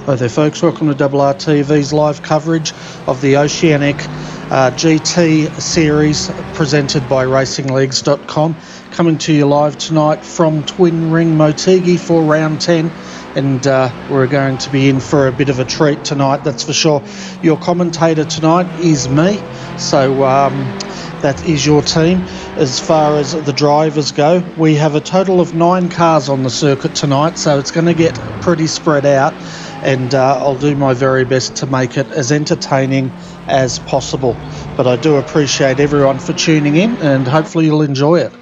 Hi there folks, welcome to RRTV's live coverage of the Oceanic GT series presented by RacingLeagues.com, coming to you live tonight from Twin Ring Motegi for round 10, and we're going to be in for a bit of a treat tonight, that's for sure. Your commentator tonight is me, so that is your team. As far as the drivers go, we have a total of 9 cars on the circuit tonight, so it's going to get pretty spread out, and I'll do my very best to make it as entertaining as possible. But I do appreciate everyone for tuning in, and hopefully you'll enjoy it.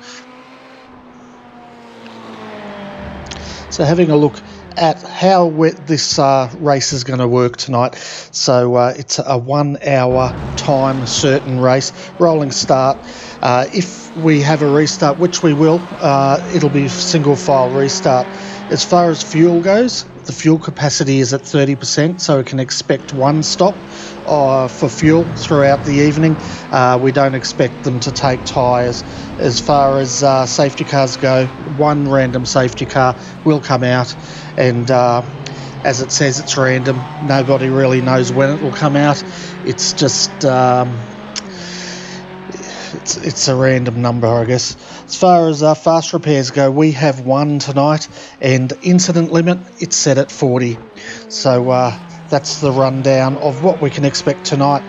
So having a look at how this race is going to work tonight. So it's a 1 hour time certain race, rolling start. If we have a restart, which we will, it'll be single file restart. As far as fuel goes, the fuel capacity is at 30%, so we can expect 1 stop for fuel throughout the evening. We don't expect them to take tyres. As far as safety cars go, 1 random safety car will come out, and as it says, it's random. Nobody really knows when it will come out. It's just it's a random number, I guess. As far as fast repairs go, we have 1 tonight, and incident limit, it's set at 40. So that's the rundown of what we can expect tonight.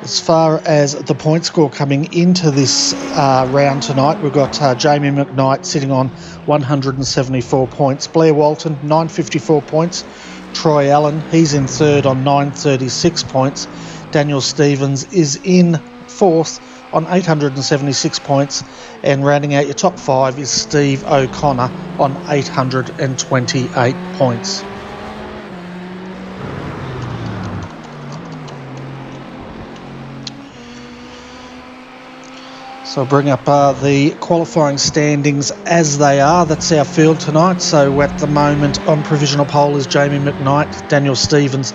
As far as the point score coming into this round tonight, we've got Jamie McKnight sitting on 174 points. Blair Walton, 954 points. Troy Allen, he's in third on 936 points. Daniel Stevens is in 4th on 876 points, and rounding out your top 5 is Steve O'Connor on 828 points. So I'll bring up the qualifying standings as they are. That's our field tonight. So at the moment on provisional pole is Jamie McKnight, Daniel Stevens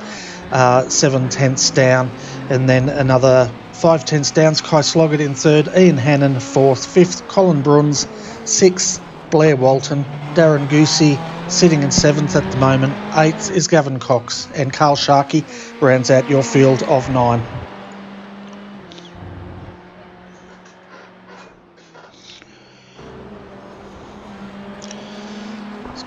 7/10 down, and then another 5/10 down. Kai Sloggett in 3rd, Ian Hannon 4th, 5th Colin Bruns 6th, Blair Walton, Darren Goosey sitting in 7th at the moment. 8th is Gavin Cox, and Carl Sharkey rounds out your field of 9.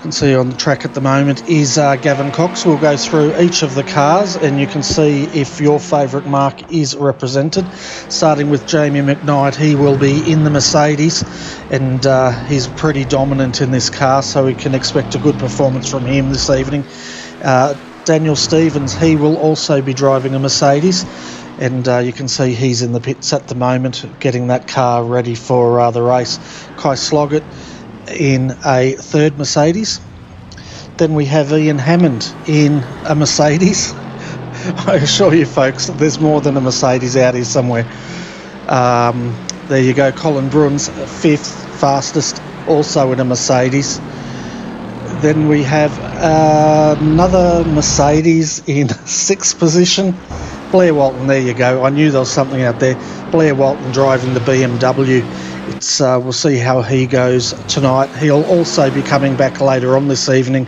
Can see on the track at the moment is Gavin Cox. We'll go through each of the cars and you can see if your favourite mark is represented. Starting with Jamie McKnight, he will be in the Mercedes, and he's pretty dominant in this car, so we can expect a good performance from him this evening. Daniel Stevens, he will also be driving a Mercedes, and you can see he's in the pits at the moment getting that car ready for the race. Kai Sloggett in a 3rd Mercedes. Then we have Ian Hammond in a Mercedes. I assure you folks, there's more than a Mercedes out here somewhere. There you go, Colin Bruns 5th fastest, also in a Mercedes. Then we have another Mercedes in 6th position. Blair Walton, there you go, I knew there was something out there. Blair Walton driving the BMW. We'll see how he goes tonight. He'll also be coming back later on this evening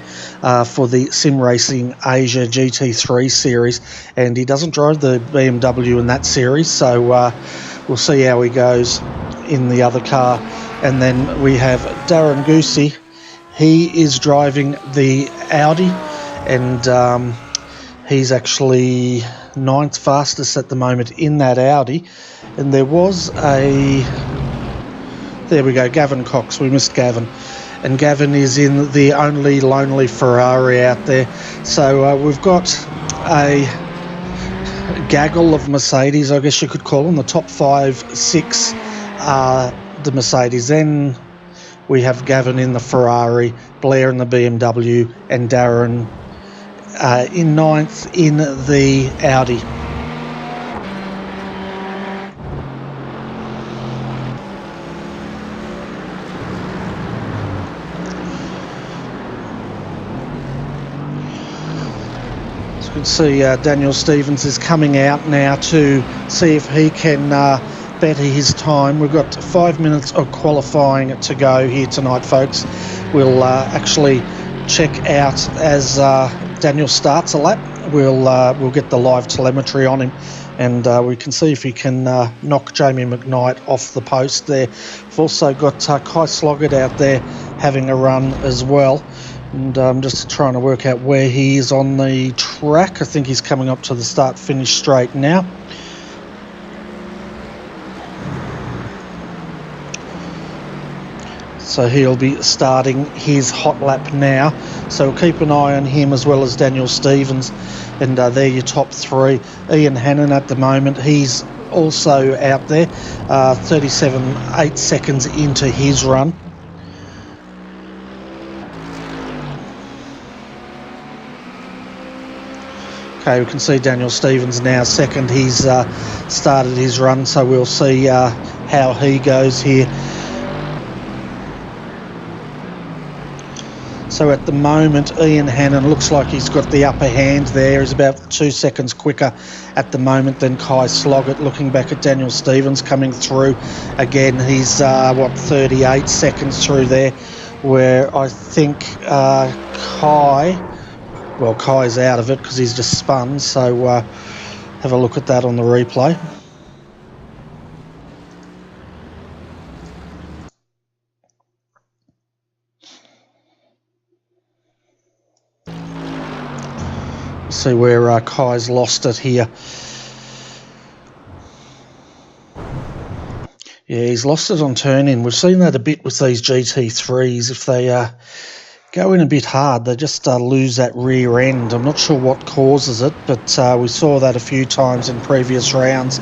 for the Sim Racing Asia GT3 series, and he doesn't drive the BMW in that series, so we'll see how he goes in the other car. And then we have Darren Goosey. He is driving the Audi, and he's actually 9th fastest at the moment in that Audi. And there was there we go, Gavin Cox. We missed Gavin. And Gavin is in the only lonely Ferrari out there. So we've got a gaggle of Mercedes, I guess you could call them. The top 5, 6 are the Mercedes. Then we have Gavin in the Ferrari, Blair in the BMW, and Darren in 9th in the Audi. You can see Daniel Stevens is coming out now to see if he can better his time. We've got 5 minutes of qualifying to go here tonight, folks. We'll actually check out as Daniel starts a lap, we'll get the live telemetry on him, and we can see if he can knock Jamie McKnight off the post there. We've also got Kai Sloggett out there having a run as well, and I'm just trying to work out where he is on the track. I think he's coming up to the start-finish straight now. So he'll be starting his hot lap now. So we'll keep an eye on him as well as Daniel Stevens. And they're your top three. Ian Hannon at the moment, he's also out there, 37.8 seconds into his run. Okay, we can see Daniel Stevens now second. He's started his run, so we'll see how he goes here. So at the moment, Ian Hannon looks like he's got the upper hand there. He's about 2 seconds quicker at the moment than Kai Sloggett. Looking back at Daniel Stevens coming through again, he's 38 seconds through there, where I think Kai's out of it because he's just spun. So have a look at that on the replay. See where Kai's lost it here. Yeah, he's lost it on turn-in. We've seen that a bit with these GT3s. If they go in a bit hard, they just lose that rear end. I'm not sure what causes it, but we saw that a few times in previous rounds.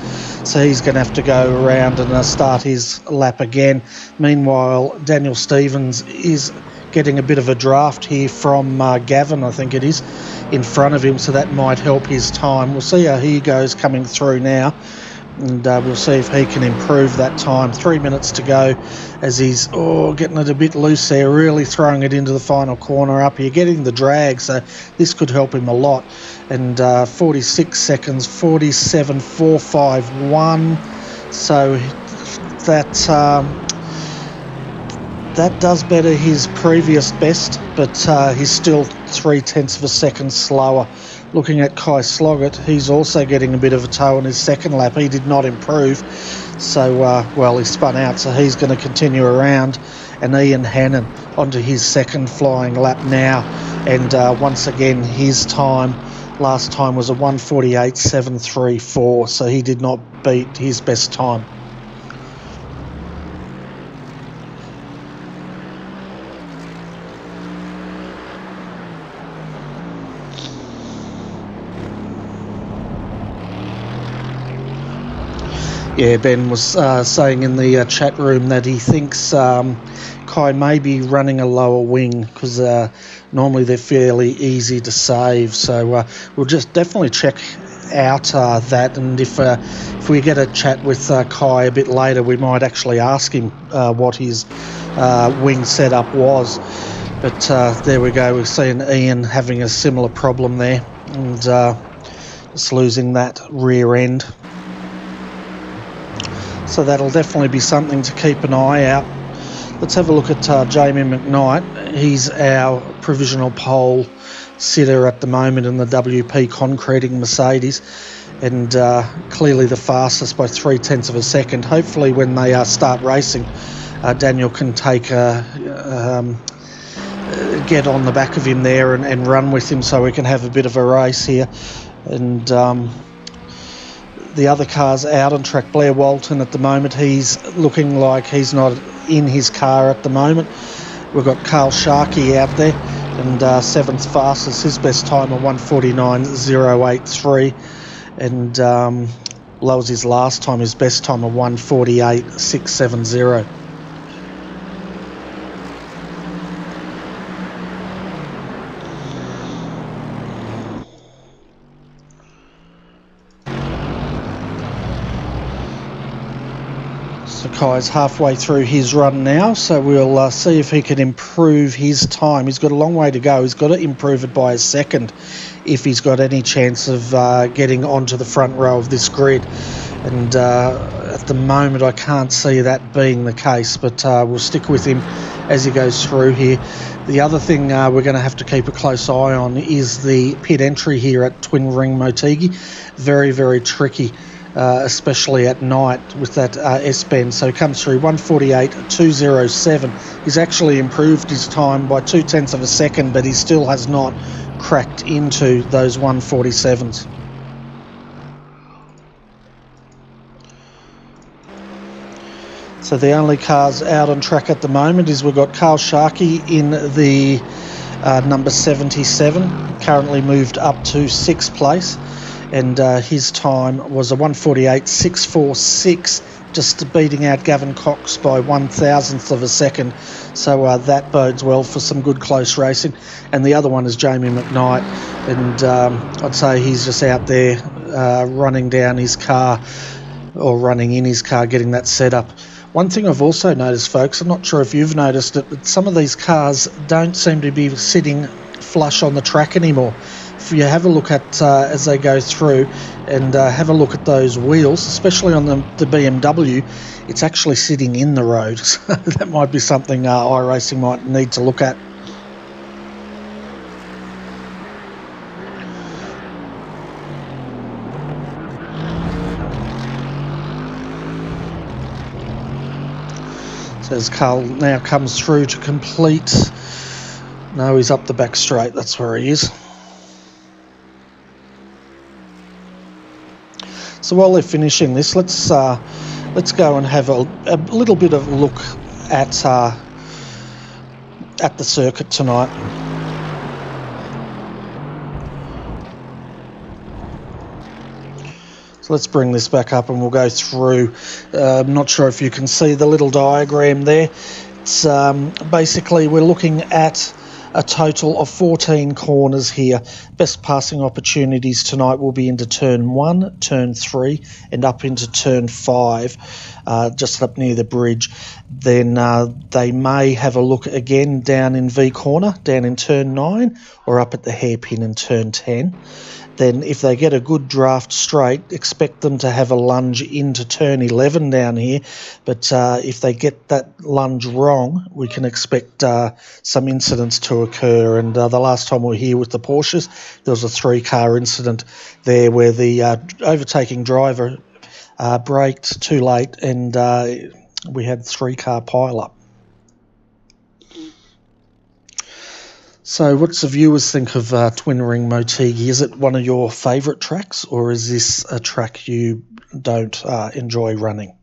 So he's going to have to go around and start his lap again. Meanwhile, Daniel Stevens is getting a bit of a draft here from Gavin, I think it is, in front of him, so that might help his time. We'll see how he goes coming through now, and we'll see if he can improve that time. 3 minutes to go as he's getting it a bit loose there, really throwing it into the final corner up here, getting the drag, so this could help him a lot. And 46 seconds, 47.451, so that does better his previous best, but he's still 0.3 of a second slower. Looking at Kai Sloggett, he's also getting a bit of a toe on his second lap. He did not improve, so he spun out, so he's going to continue around. And Ian Hannon onto his second flying lap now, and once again his time last time was a 1:48.734, so he did not beat his best time. Yeah, Ben was saying in the chat room that he thinks Kai may be running a lower wing because normally they're fairly easy to save. So we'll just definitely check out that, and if we get a chat with Kai a bit later, we might actually ask him what his wing setup was. But there we go, we're seeing Ian having a similar problem there, and just losing that rear end. So that'll definitely be something to keep an eye out. Let's have a look at Jamie McKnight. He's our provisional pole sitter at the moment in the WP concreting Mercedes, and clearly the fastest by 0.3 of a second. Hopefully when they start racing, Daniel can take get on the back of him there and run with him, so we can have a bit of a race here. And the other car's out on track. Blair Walton at the moment, he's looking like he's not in his car at the moment. We've got Carl Sharkey out there, and seventh fastest, his best time of 1:49.083, and that was his last time, his best time of 1:48.670. So Kai's halfway through his run now, so we'll see if he can improve his time. He's got a long way to go. He's got to improve it by a second if he's got any chance of getting onto the front row of this grid. and at the moment I can't see that being the case, but we'll stick with him as he goes through here. The other thing we're going to have to keep a close eye on is the pit entry here at Twin Ring Motegi. Very, very tricky, especially at night with that S-bend. So he comes through 1:48.207. He's actually improved his time by 0.2 of a second, but he still has not cracked into those 1:47s. So the only cars out on track at the moment is we've got Carl Sharkey in the number 77, currently moved up to 6th place, and his time was a 1:48.646, just beating out Gavin Cox by 1/1000th of a second. So that bodes well for some good close racing. And the other one is Jamie McKnight, and I'd say he's just out there running down his car, or running in his car, getting that set up. One thing I've also noticed, folks, I'm not sure if you've noticed it, but some of these cars don't seem to be sitting flush on the track anymore. If you have a look at as they go through, and have a look at those wheels, especially on the BMW, it's actually sitting in the road. So that might be something iRacing might need to look at. So as Carl now comes through to complete, no, he's up the back straight, that's where he is. So while they're finishing this, let's go and have a little bit of a look at the circuit tonight. So let's bring this back up and we'll go through. I'm not sure if you can see the little diagram there. It's basically we're looking at a total of 14 corners here. Best passing opportunities tonight will be into turn 1, turn 3 and up into turn 5, just up near the bridge. Then they may have a look again down in V corner, down in turn 9, or up at the hairpin in turn 10. Then if they get a good draft straight, expect them to have a lunge into turn 11 down here. But if they get that lunge wrong, we can expect some incidents to occur. And the last time we were here with the Porsches, there was a 3-car incident there where the overtaking driver braked too late, and we had 3-car pile-up. So what do the viewers think of Twin Ring Motegi? Is it one of your favourite tracks, or is this a track you don't enjoy running?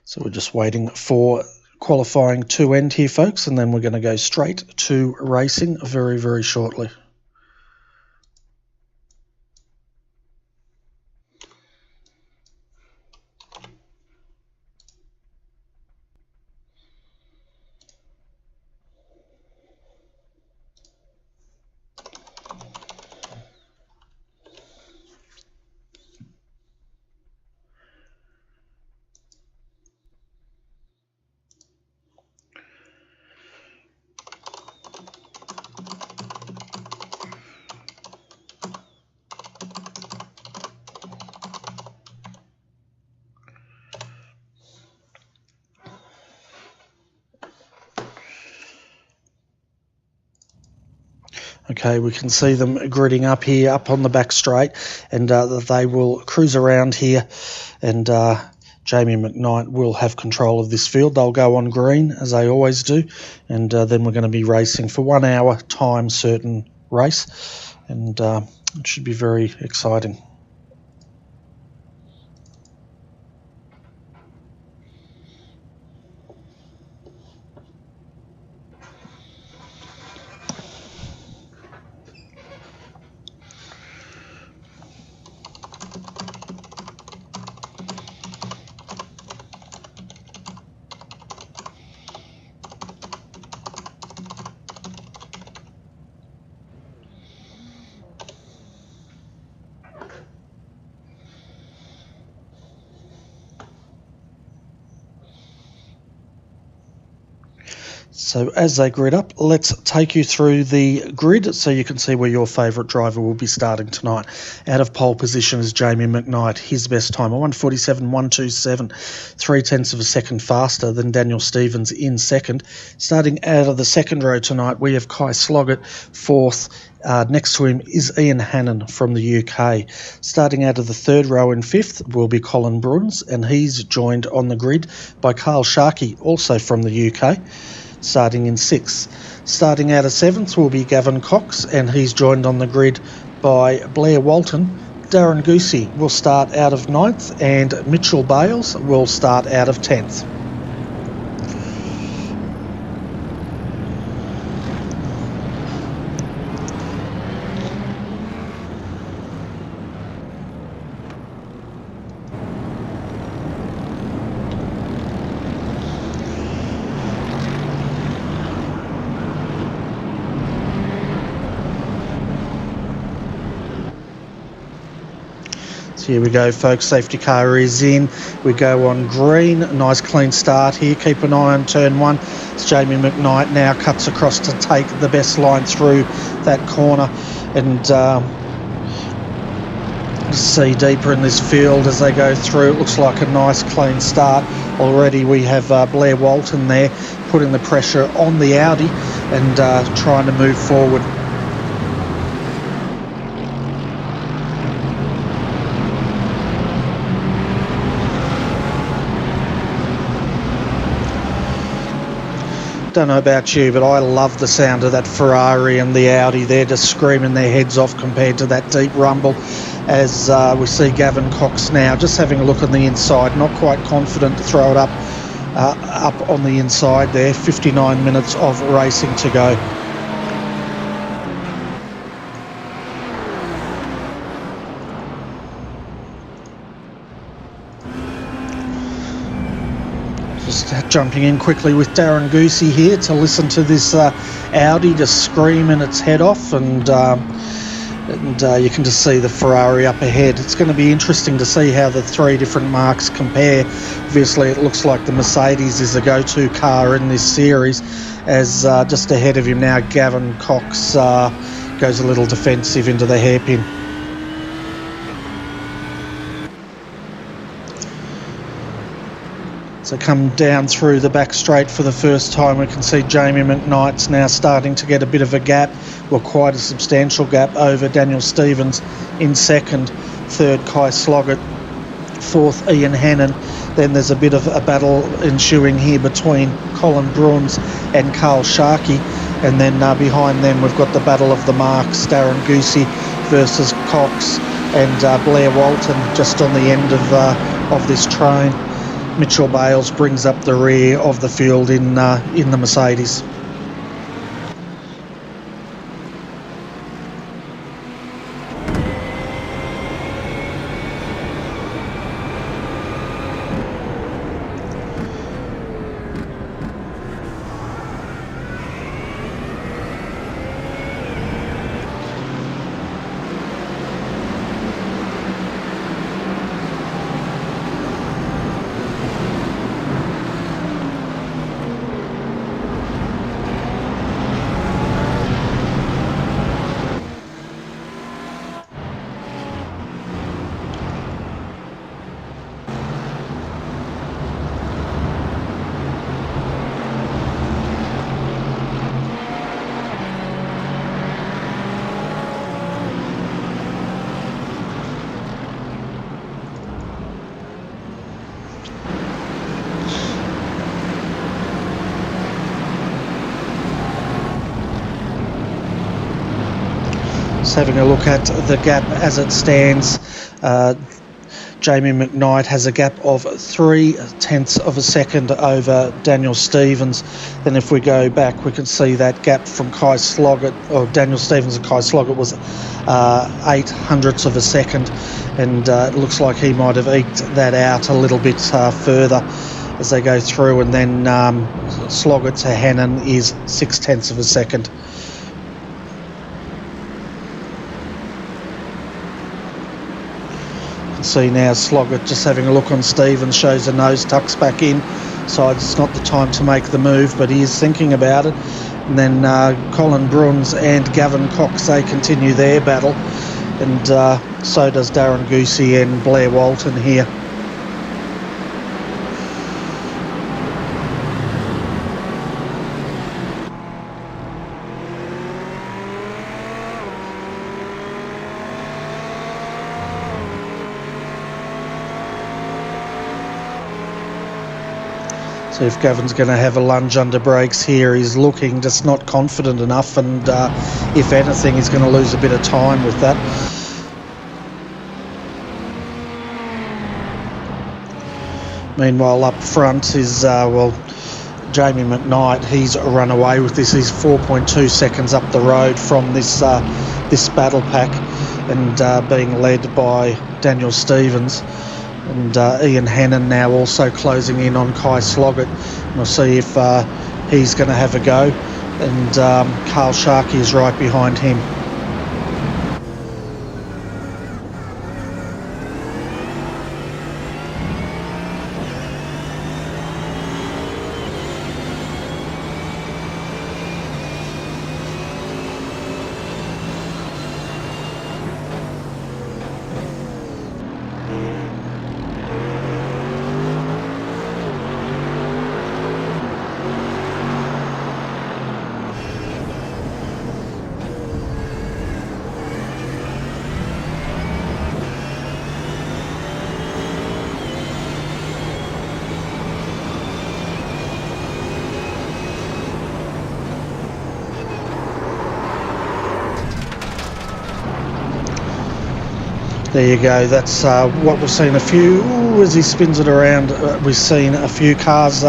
So we're just waiting for qualifying to end here, folks, and then we're going to go straight to racing very, very shortly. Okay, we can see them gridding up here, up on the back straight, and they will cruise around here, and Jamie McKnight will have control of this field. They'll go on green, as they always do, and then we're going to be racing for 1 hour, time certain race, and it should be very exciting. So as they grid up, let's take you through the grid so you can see where your favourite driver will be starting tonight. Out of pole position is Jamie McKnight. His best time, 1:47.127, 0.3 of a second faster than Daniel Stevens in second. Starting out of the second row tonight, we have Kai Sloggett fourth. Next to him is Ian Hannon from the UK. Starting out of the third row in fifth will be Colin Bruns, and he's joined on the grid by Carl Sharkey, also from the UK. Starting in sixth. Starting out of seventh will be Gavin Cox, and he's joined on the grid by Blair Walton. Darren Goosey will start out of ninth, and Mitchell Bales will start out of 10th. Here we go, folks. Safety car is in. We go on green. Nice clean start here. Keep an eye on turn one. It's Jamie McKnight now cuts across to take the best line through that corner. And see deeper in this field as they go through. It looks like a nice clean start. Already we have Blair Walton there putting the pressure on the Audi and trying to move forward. Don't know about you, but I love the sound of that Ferrari and the Audi. They're just screaming their heads off compared to that deep rumble. As we see Gavin Cox now just having a look on the inside, not quite confident to throw it up on the inside there. 59 minutes of racing to go. Just jumping in quickly with Darren Goosey here to listen to this Audi just screaming its head off, and you can just see the Ferrari up ahead. It's going to be interesting to see how the three different marques compare. Obviously, it looks like the Mercedes is the go-to car in this series, as just ahead of him now, Gavin Cox goes a little defensive into the hairpin. So come down through the back straight for the first time. We can see Jamie McKnight's now starting to get a bit of a gap, well, quite a substantial gap over Daniel Stevens in second. Third, Kai Sloggett. Fourth, Ian Hannon. Then there's a bit of a battle ensuing here between Colin Bruns and Carl Sharkey. And then behind them we've got the battle of the marques, Darren Goosey versus Cox and Blair Walton just on the end of this train. Mitchell Bales brings up the rear of the field in the Mercedes. Having a look at the gap as it stands, Jamie McKnight has a gap of 0.3 of a second over Daniel Stevens. Then if we go back, we can see that gap from Kai Sloggett, or Daniel Stevens and Kai Sloggett, was 0.08 of a second, and it looks like he might have eked that out a little bit further as they go through. And then Sloggett to Hannon is 0.6 of a second. See now Sloggett just having a look on Stevens, shows the nose tucks back in, decides it's not the time to make the move, but he is thinking about it. And then Colin Bruns and Gavin Cox, they continue their battle, and so does Darren Goosey and Blair Walton here. So if Gavin's going to have a lunge under brakes here, he's looking just not confident enough, and if anything, he's going to lose a bit of time with that. Meanwhile, up front is, Jamie McKnight. He's run away with this. He's 4.2 seconds up the road from this battle pack, and being led by Daniel Stevens. And Ian Hannon now also closing in on Kai Sloggett. And we'll see if he's going to have a go. And Carl Sharkey is right behind him. There you go, that's what we've seen a few, as he spins it around, we've seen a few cars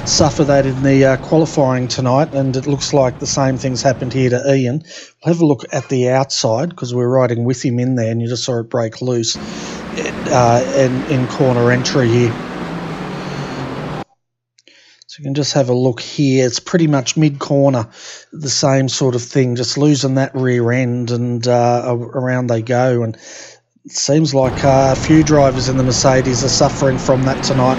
suffer that in the qualifying tonight, and it looks like the same thing's happened here to Ian. We'll have a look at the outside, because we're riding with him in there, and you just saw it break loose in corner entry here. So you can just have a look here. It's pretty much mid-corner, the same sort of thing, just losing that rear end, and around they go. And it seems like a few drivers in the Mercedes are suffering from that tonight.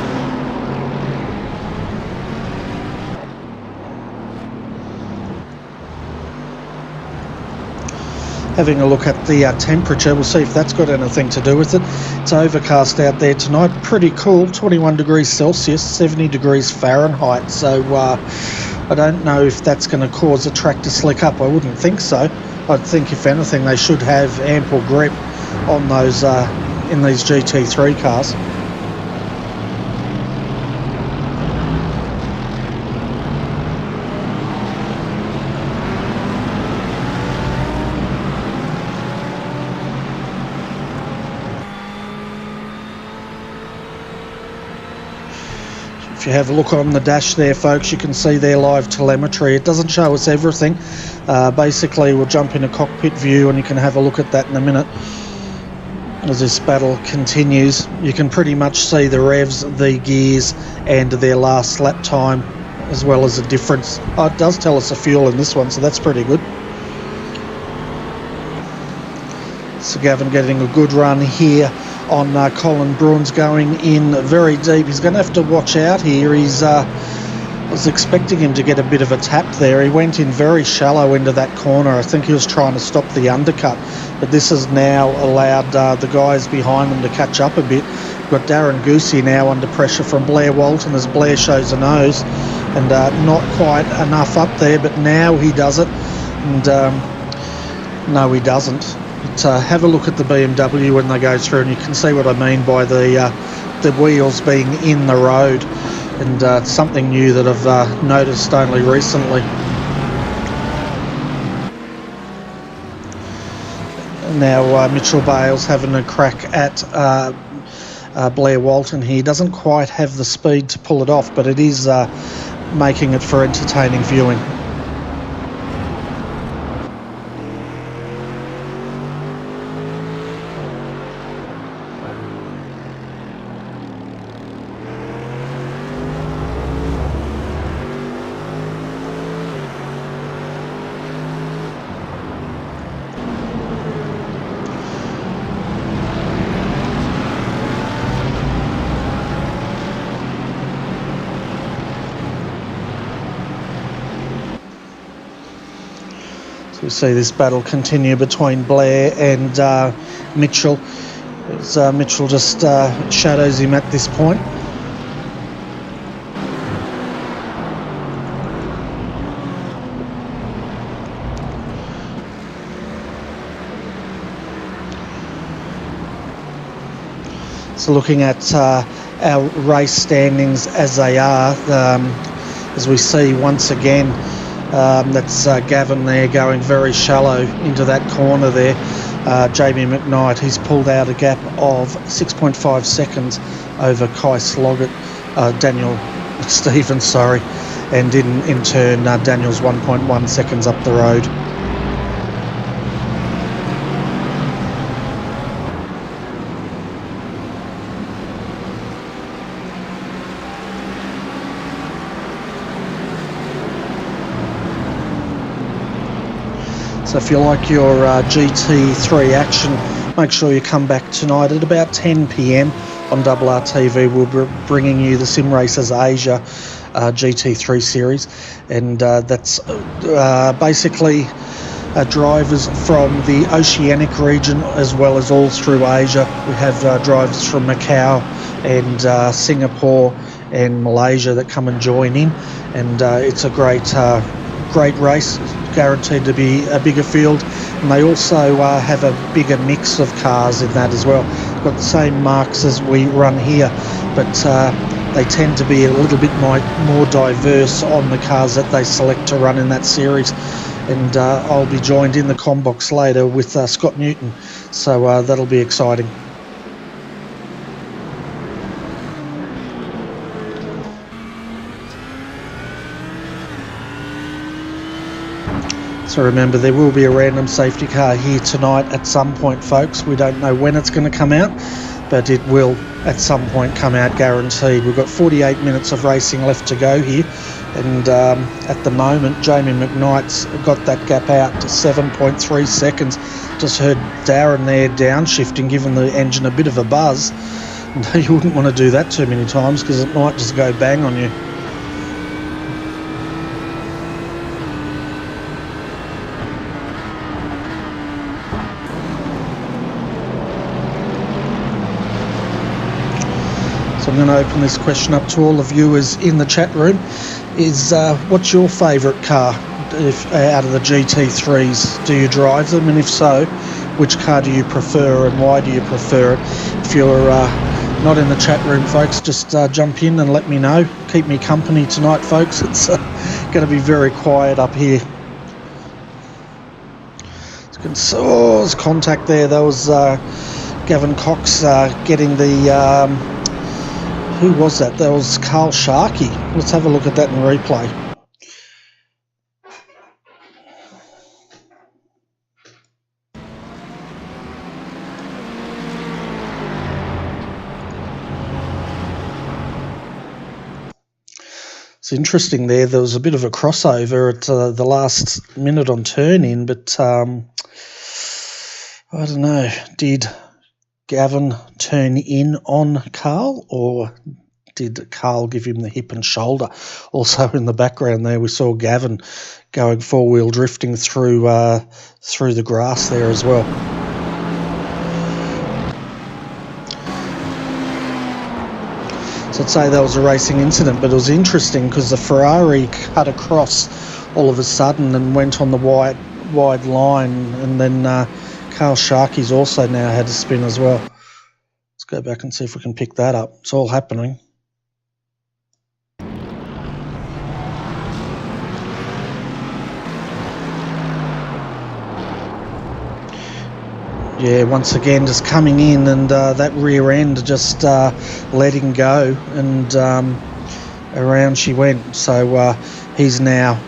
Having a look at the temperature, we'll see if that's got anything to do with it. It's overcast out there tonight, pretty cool, 21 degrees Celsius, 70 degrees Fahrenheit. So I don't know if that's going to cause the track to slick up. I wouldn't think so. I'd think if anything they should have ample grip on those in these GT3 cars. If you have a look on the dash there, folks, you can see their live telemetry. It doesn't show us everything. Basically, we'll jump in a cockpit view and you can have a look at that in a minute. As this battle continues, you can pretty much see the revs, the gears, and their last lap time, as well as the difference. Oh, it does tell us the fuel in this one, so that's pretty good. So Gavin getting a good run here on Colin Bruns, going in very deep. He's going to have to watch out here. I was expecting him to get a bit of a tap there. He went in very shallow into that corner. I think he was trying to stop the undercut, but this has now allowed the guys behind him to catch up a bit. We've got Darren Goosey now under pressure from Blair Walton as Blair shows a nose, and not quite enough up there, but now he does it. And no, he doesn't. But have a look at the BMW when they go through, and you can see what I mean by the wheels being in the road. And it's something new that I've noticed only recently. Now Mitchell Bales having a crack at Blair Walton here. Doesn't quite have the speed to pull it off, but it is making it for entertaining viewing. We see this battle continue between Blair and Mitchell. As Mitchell just shadows him at this point. So looking at our race standings as they are, as we see once again, that's Gavin there going very shallow into that corner there. Jamie McKnight, he's pulled out a gap of 6.5 seconds over Kai Sloggett, Daniel Stevens, sorry, and in turn Daniel's 1.1 seconds up the road. So if you like your GT3 action, make sure you come back tonight at about 10 p.m. on RRTV. We'll be bringing you the Sim Racers Asia GT3 series, and that's basically drivers from the Oceanic region as well as all through Asia. We have drivers from Macau and Singapore and Malaysia that come and join in, and it's a great race, guaranteed to be a bigger field, and they also have a bigger mix of cars in that as well. Got the same marks as we run here, but they tend to be a little bit more diverse on the cars that they select to run in that series. And I'll be joined in the combox later with Scott Newton, so that'll be exciting. So remember, there will be a random safety car here tonight at some point, folks. We don't know when it's going to come out, but it will at some point come out, guaranteed. We've got 48 minutes of racing left to go here, and at the moment, Jamie McKnight's got that gap out to 7.3 seconds. Just heard Darren there downshifting, giving the engine a bit of a buzz. And you wouldn't want to do that too many times because it might just go bang on you. So I'm going to open this question up to all the viewers in the chat room. Is what's your favourite car out of the GT3s? Do you drive them? And if so, which car do you prefer and why do you prefer it? If you're not in the chat room, folks, just jump in and let me know. Keep me company tonight, folks. It's going to be very quiet up here. Oh, there's contact there. That was Gavin Cox getting the... who was that? That was Carl Sharkey. Let's have a look at that in replay. It's interesting there. There was a bit of a crossover at the last minute on turn in, but I don't know. Did Gavin turn in on Carl, or did Carl give him the hip and shoulder? Also in the background there, we saw Gavin going four-wheel drifting through the grass there as well. So I'd say that was a racing incident, but it was interesting because the Ferrari cut across all of a sudden and went on the wide line, and then Carl Sharkey's also now had a spin as well. Let's go back and see if we can pick that up. It's all happening. Yeah, once again, just coming in, and that rear end just letting go, and around she went. So he's now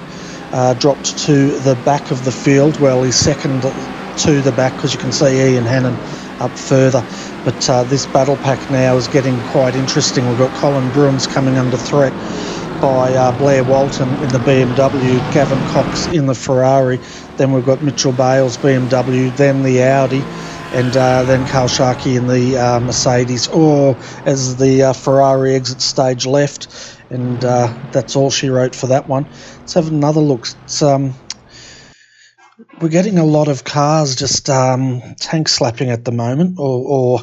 dropped to the back of the field. Well, he's second to the back because you can see Ian Hannon up further. But this battle pack now is getting quite interesting. We've got Colin Bruins coming under threat by Blair Walton in the BMW, Gavin Cox in the Ferrari. Then we've got Mitchell Bales BMW, then the Audi, and then Carl Sharkey in the Mercedes, or as the Ferrari exits stage left. And that's all she wrote for that one. Let's have another look. It's we're getting a lot of cars just tank slapping at the moment, or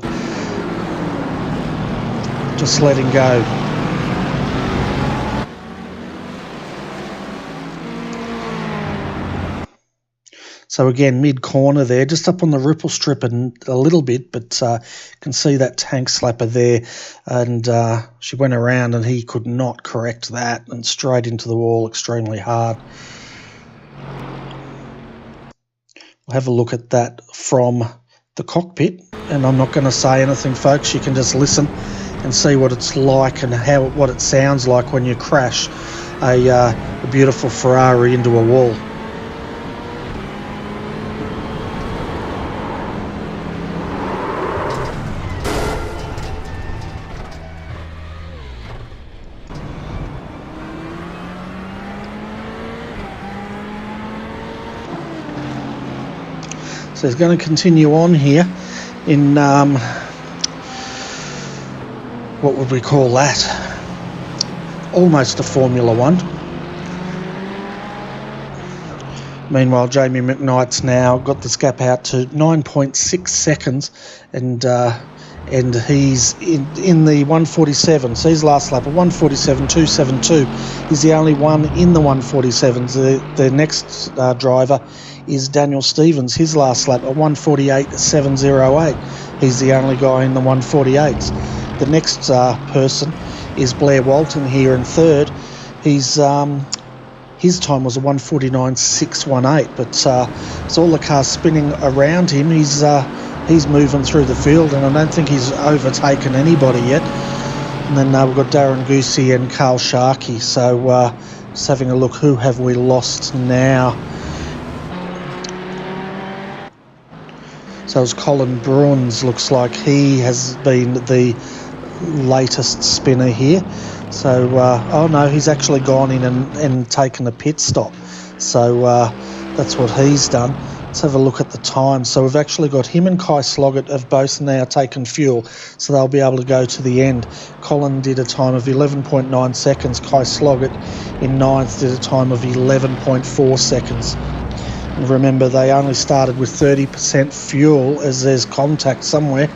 just letting go. So again, mid-corner there, just up on the ripple strip and a little bit, but you can see that tank slapper there, and she went around and he could not correct that, and straight into the wall extremely hard. We'll have a look at that from the cockpit, and I'm not going to say anything, folks. You can just listen and see what it's like and what it sounds like when you crash a beautiful Ferrari into a wall. So it's going to continue on here in, what would we call that? Almost a Formula One. Meanwhile, Jamie McKnight's now got this gap out to 9.6 seconds, and he's in the 147. So his last lap, a 147.272. He's the only one in the 147s. The next driver is Daniel Stevens. His last lap, a 148.708. He's the only guy in the 148s. The next person is Blair Walton here in third. His time was a 149.618, but as all the cars spinning around him, he's moving through the field, and I don't think he's overtaken anybody yet. And then we've got Darren Goosey and Carl Sharkey. So just having a look, who have we lost now? So it's Colin Bruns, looks like he has been the latest spinner here. So, oh no, he's actually gone in and taken a pit stop. So that's what he's done. Let's have a look at the time. So we've actually got him and Kai Sloggett have both now taken fuel, so they'll be able to go to the end. Colin did a time of 11.9 seconds. Kai Sloggett in ninth did a time of 11.4 seconds. And remember, they only started with 30% fuel, as there's contact somewhere.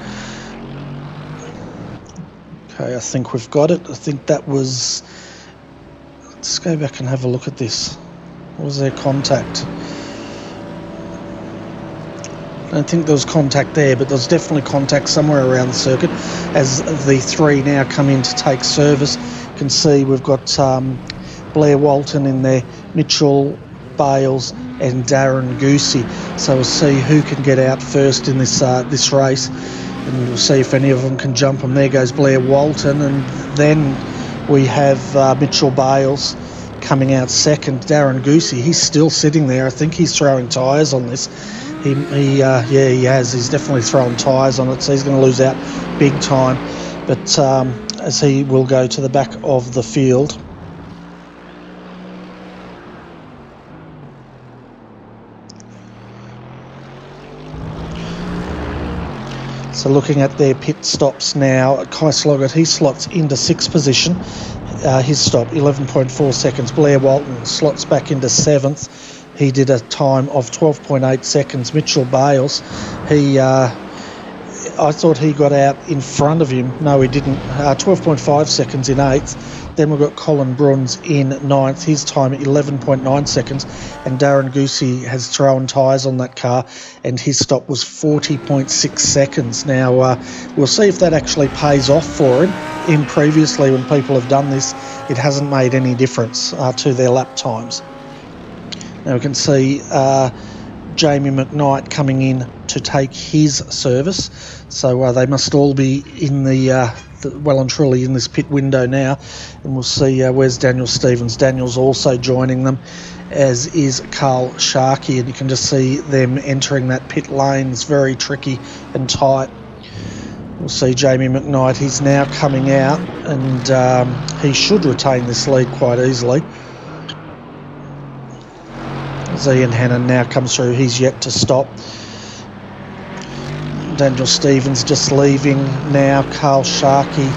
Okay, I think we've got it. I think that was... Let's go back and have a look at this. Was there contact? I don't think there was contact there, but there's definitely contact somewhere around the circuit as the three now come in to take service. You can see we've got Blair Walton in there, Mitchell, Bales and Darren Goosey. So we'll see who can get out first in this race, and we'll see if any of them can jump them. There goes Blair Walton, and then we have Mitchell Bales coming out second. Darren Goosey, he's still sitting there. I think he's throwing tyres on this. He has. He's definitely throwing tyres on it, so he's going to lose out big time. But as he will go to the back of the field. So looking at their pit stops now, Kai Sloggett, he slots into sixth position. His stop, 11.4 seconds. Blair Walton slots back into seventh. He did a time of 12.8 seconds. Mitchell Bales, I thought he got out in front of him. No, he didn't. 12.5 seconds in eighth. Then we've got Colin Bruns in ninth. His time at 11.9 seconds. And Darren Goosey has thrown tyres on that car, and his stop was 40.6 seconds. Now, we'll see if that actually pays off for him. In previously, when people have done this, it hasn't made any difference to their lap times. Now we can see Jamie McKnight coming in to take his service. So they must all be in the well and truly in this pit window now. And we'll see where's Daniel Stevens. Daniel's also joining them, as is Carl Sharkey. And you can just see them entering that pit lane. It's very tricky and tight. We'll see Jamie McKnight. He's now coming out, and he should retain this lead quite easily. As Ian Hannon now comes through, he's yet to stop. Daniel Stevens just leaving now. Carl Sharkey,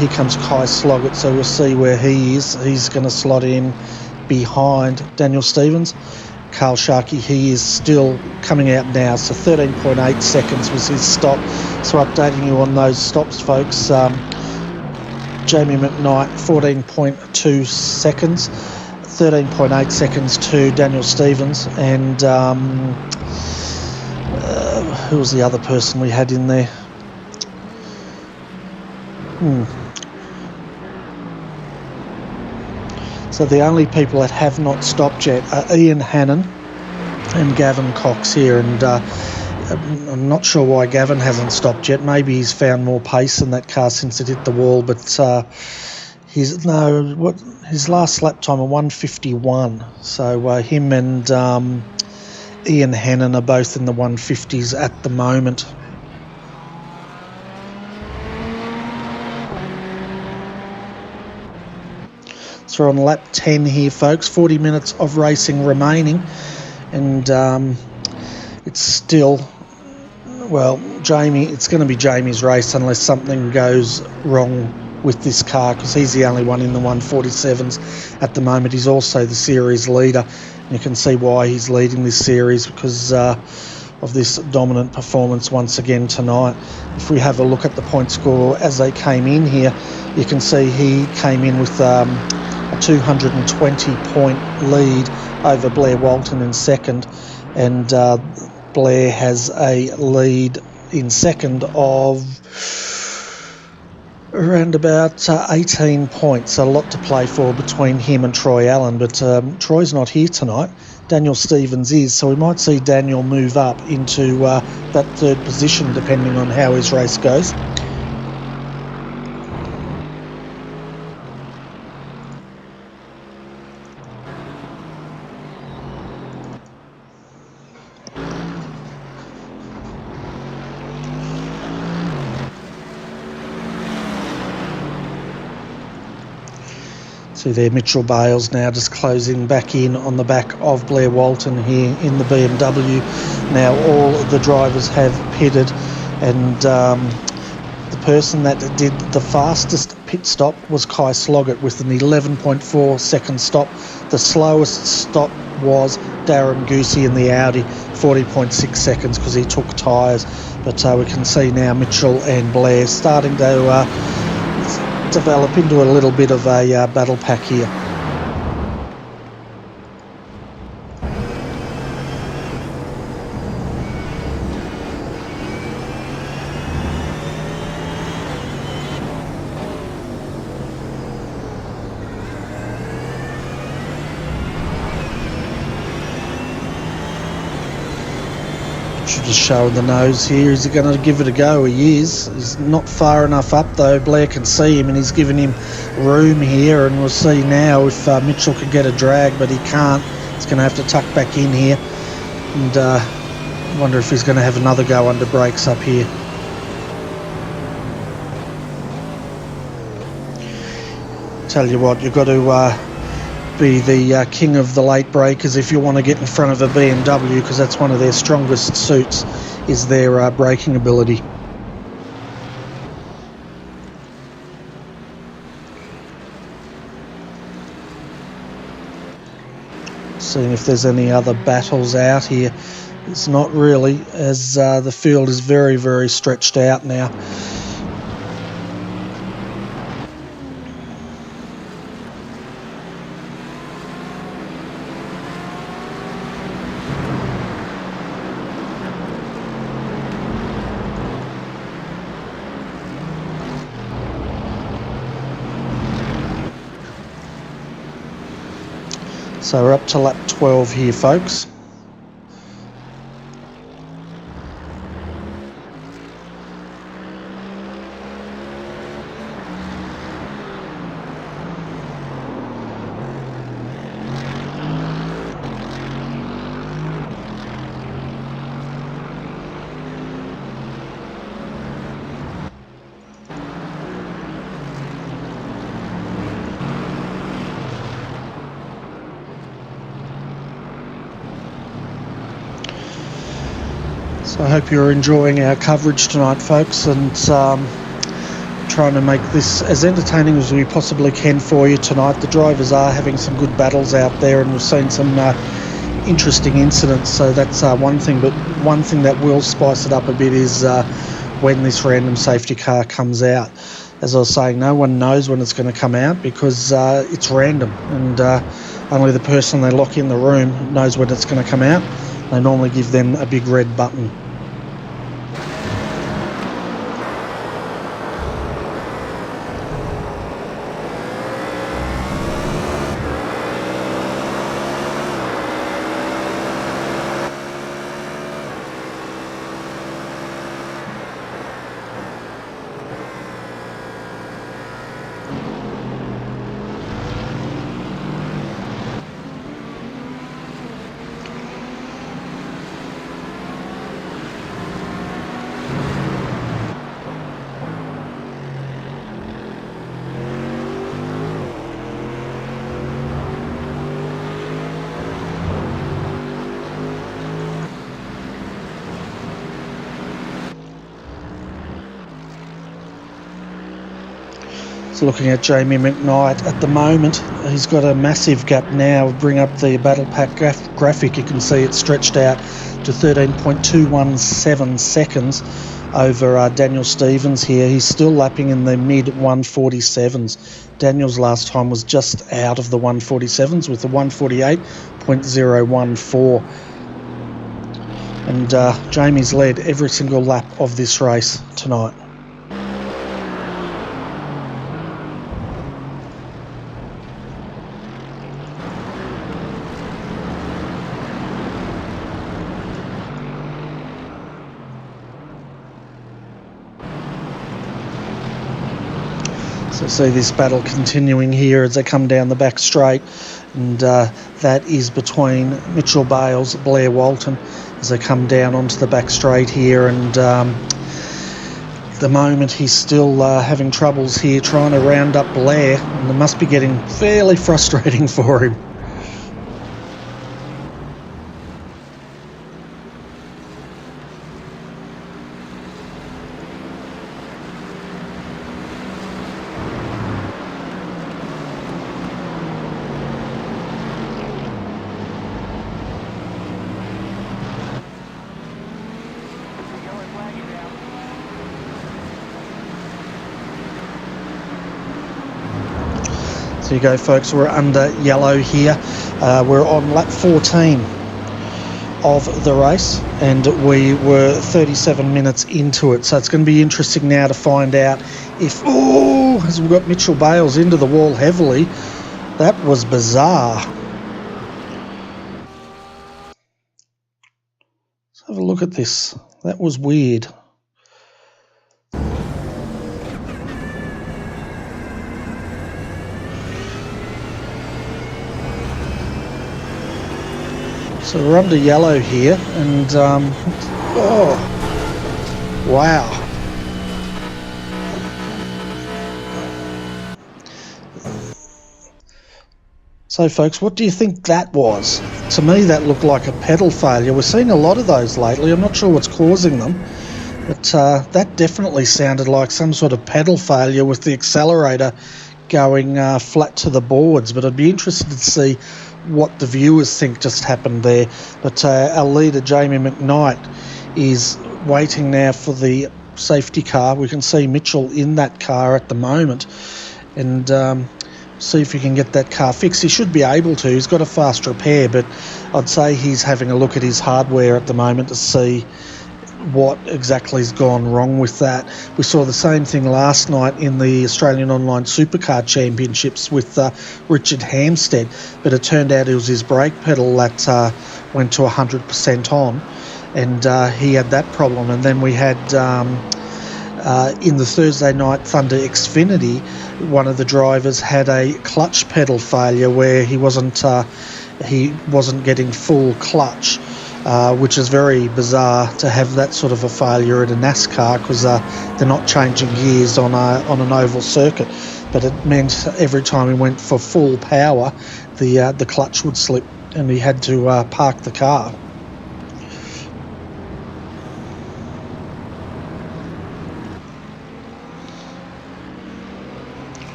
here comes Kai Sloggett, so we'll see where he is. He's going to slot in behind Daniel Stevens. Carl Sharkey, he is still coming out now. So 13.8 seconds was his stop. So updating you on those stops, folks. Jamie McKnight, 14.2 seconds. 13.8 seconds to Daniel Stevens. And who was the other person we had in there? So the only people that have not stopped yet are Ian Hannon and Gavin Cox here, and I'm not sure why Gavin hasn't stopped yet. Maybe he's found more pace in that car since it hit the wall, but his last lap time of 1:51. So him and Ian Hannon are both in the 150s at the moment. So we're on lap 10 here, folks. 40 minutes of racing remaining, and it's still, well, Jamie, it's going to be Jamie's race unless something goes wrong with this car, because he's the only one in the 147s at the moment. He's also the series leader, and you can see why he's leading this series, because of this dominant performance once again tonight. If we have a look at the point score as they came in here, you can see he came in with a 220-point lead over Blair Walton in second, and Blair has a lead in second of around about 18 points. A lot to play for between him and Troy Allen, but Troy's not here tonight. Daniel Stevens is, so we might see Daniel move up into that third position depending on how his race goes. See there, Mitchell Bales now just closing back in on the back of Blair Walton here in the BMW. Now all the drivers have pitted, and the person that did the fastest pit stop was Kai Sloggett with an 11.4 second stop. The slowest stop was Darren Goosey in the Audi, 40.6 seconds, because he took tyres. But we can see now Mitchell and Blair starting to develop into a little bit of a battle pack here. Just showing the nose here. Is he going to give it a go? He is. He's not far enough up though. Blair can see him and he's giving him room here, and we'll see now if Mitchell can get a drag, but he can't. He's going to have to tuck back in here, and wonder if he's going to have another go under brakes up here. Tell you what, you've got to be the king of the late breakers if you want to get in front of a BMW, because that's one of their strongest suits, is their braking ability. Seeing if there's any other battles out here. It's not really, as the field is very, very stretched out now. So we're up to lap 12 here, folks. So I hope you're enjoying our coverage tonight, folks, and trying to make this as entertaining as we possibly can for you tonight. The drivers are having some good battles out there, and we've seen some interesting incidents, so that's one thing. But one thing that will spice it up a bit is when this random safety car comes out. As I was saying, no one knows when it's going to come out because it's random, and only the person they lock in the room knows when it's going to come out. They normally give them a big red button. Looking at Jamie McKnight at the moment, he's got a massive gap now. Bring up the battle pack graphic, you can see it's stretched out to 13.217 seconds over Daniel Stevens here. He's still lapping in the mid 147s. Daniel's last time was just out of the 147s with the 148.014. And Jamie's led every single lap of this race tonight. So see this battle continuing here as they come down the back straight, and that is between Mitchell Bales, Blair Walton, as they come down onto the back straight here, and at the moment he's still having troubles here trying to round up Blair, and it must be getting fairly frustrating for him. There you go, folks, we're under yellow here. We're on lap 14 of the race, and we were 37 minutes into it, so it's going to be interesting now to find out if, as we've got Mitchell Bales into the wall heavily. That was bizarre. Let's have a look at this. That was weird. So we're under yellow here, and wow. So folks, what do you think that was? To me that looked like a pedal failure. We're seeing a lot of those lately. I'm not sure what's causing them, but that definitely sounded like some sort of pedal failure with the accelerator going flat to the boards. But I'd be interested to see what the viewers think just happened there. But our leader Jamie McKnight is waiting now for the safety car. We can see Mitchell in that car at the moment, and see if he can get that car fixed. He should be able to. He's got a fast repair, but I'd say he's having a look at his hardware at the moment to see what exactly has gone wrong with that. We saw the same thing last night in the Australian Online Supercar Championships with Richard Hampstead, but it turned out it was his brake pedal that went to 100% on, and he had that problem. And then we had in the Thursday night Thunder Xfinity, one of the drivers had a clutch pedal failure where he wasn't getting full clutch, which is very bizarre to have that sort of a failure in a NASCAR, because they're not changing gears on an oval circuit. But it meant every time he went for full power, the clutch would slip, and he had to park the car.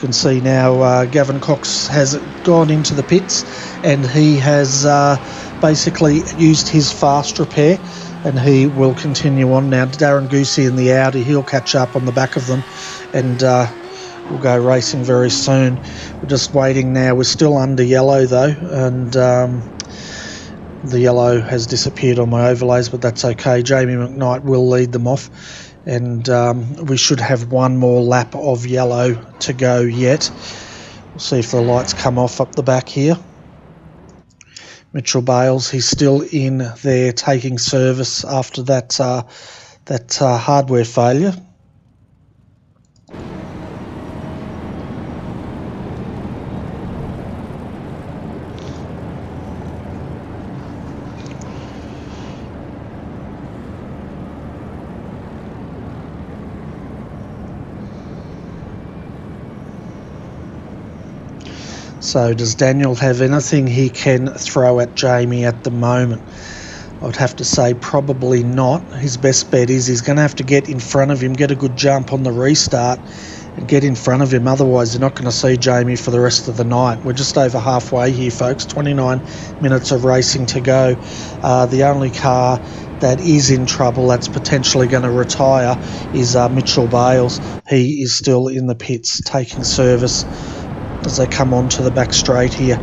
can see now Gavin Cox has gone into the pits, and he has basically used his fast repair, and he will continue on now. Darren Goosey in the Audi, he'll catch up on the back of them, and we'll go racing very soon. We're just waiting now. We're still under yellow though, and the yellow has disappeared on my overlays, but that's okay. Jamie McKnight will lead them off, and we should have one more lap of yellow to go yet. We'll see if the lights come off up the back here. Mitchell Bales, he's still in there taking service after that hardware failure. So does Daniel have anything he can throw at Jamie at the moment? I would have to say probably not. His best bet is he's going to have to get in front of him, get a good jump on the restart and get in front of him. Otherwise, you're not going to see Jamie for the rest of the night. We're just over halfway here, folks. 29 minutes of racing to go. The only car that is in trouble, that's potentially going to retire, is Mitchell Bales. He is still in the pits taking service as they come onto the back straight here.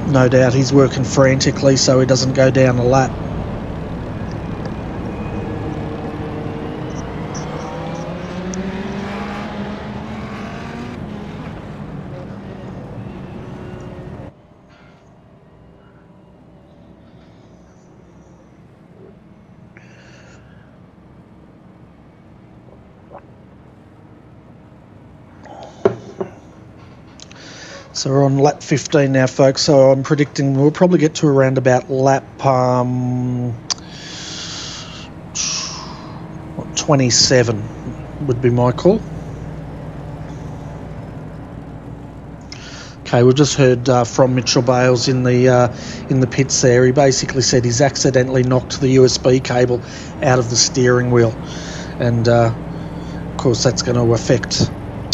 No doubt he's working frantically so he doesn't go down a lap. So we're on lap 15 now, folks, so I'm predicting we'll probably get to around about lap 27 would be my call. Okay, we just heard from Mitchell Bales in the pits there. He basically said he's accidentally knocked the USB cable out of the steering wheel, and of course that's going to affect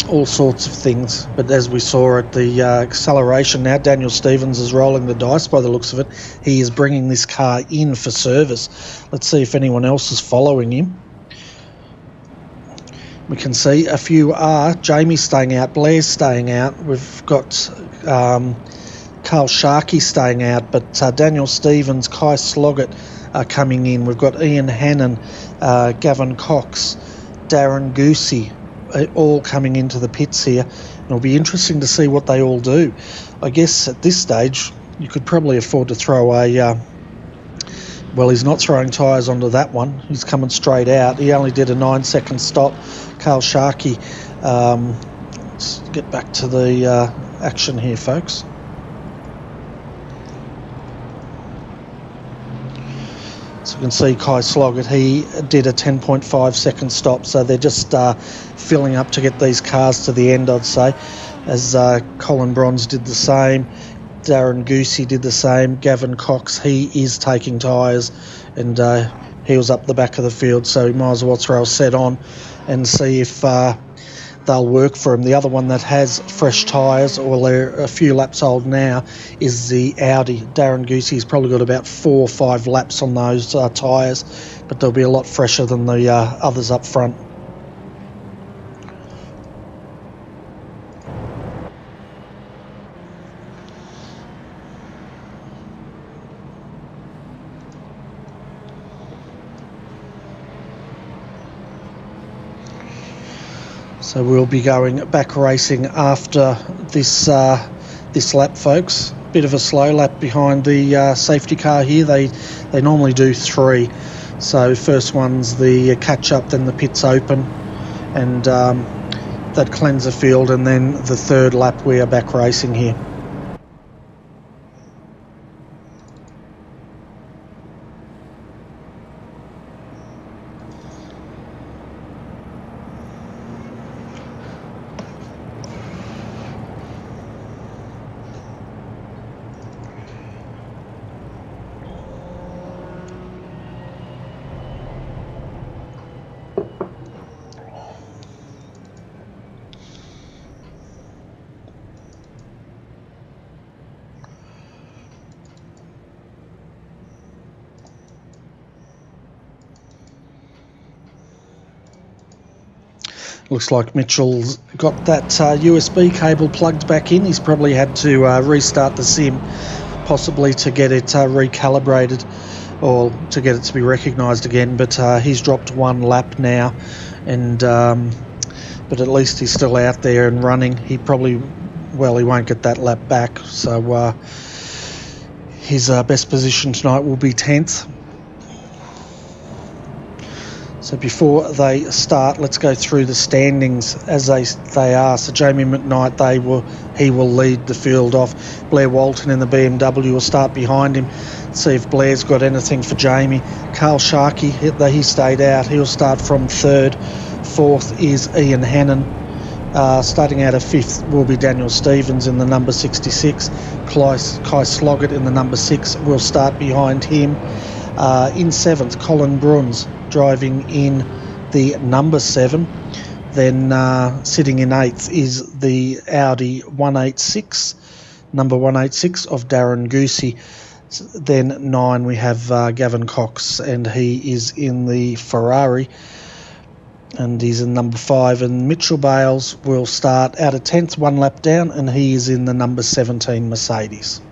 all sorts of things. But as we saw at the acceleration now, Daniel Stevens is rolling the dice by the looks of it. He is bringing this car in for service. Let's see if anyone else is following him. We can see a few are. Jamie's staying out, Blair's staying out. We've got Carl Sharkey staying out, but Daniel Stevens, Kai Sloggett are coming in. We've got Ian Hannon, Gavin Cox, Darren Goosey, all coming into the pits here. And it'll be interesting to see what they all do. I guess at this stage you could probably afford to throw a well, he's not throwing tyres onto that one. He's coming straight out. He only did a 9-second stop. Carl Sharkey. Let's get back to the action here, folks. So you can see Kai Sloggett, he did a 10.5 second stop, so they're just filling up to get these cars to the end, I'd say, as Colin Bronze did the same. Darren Goosey did the same. Gavin Cox, he is taking tyres, and he was up the back of the field, so he might as well throw a set on and see if they'll work for him. The other one that has fresh tyres, or they're a few laps old now, is the Audi. Darren Goosey's probably got about 4 or 5 laps on those tyres, but they'll be a lot fresher than the others up front. So we'll be going back racing after this this lap, folks. Bit of a slow lap behind the safety car here. They normally do 3. So first one's the catch up, then the pits open, and that cleanse the field, and then the third lap we are back racing here. Looks like Mitchell's got that USB cable plugged back in. He's probably had to restart the sim, possibly to get it recalibrated or to get it to be recognised again. But he's dropped one lap now, and but at least he's still out there and running. He probably, well, he won't get that lap back. So his best position tonight will be 10th. So before they start, let's go through the standings as they are. So Jamie McKnight, he will lead the field off. Blair Walton in the BMW will start behind him. See if Blair's got anything for Jamie. Carl Sharkey, he stayed out. He'll start from 3rd. 4th is Ian Hannon. Starting out of 5th will be Daniel Stevens in the number 66. Kai Sloggett in the number 6 will start behind him. In 7th, Colin Bruns driving in the number 7. Then sitting in 8th is the Audi 186, number 186 of Darren Goosey. Then 9 we have Gavin Cox, and he is in the Ferrari, and he's in number 5. And Mitchell Bales will start out of 10th, 1 lap down, and he is in the number 17 Mercedes.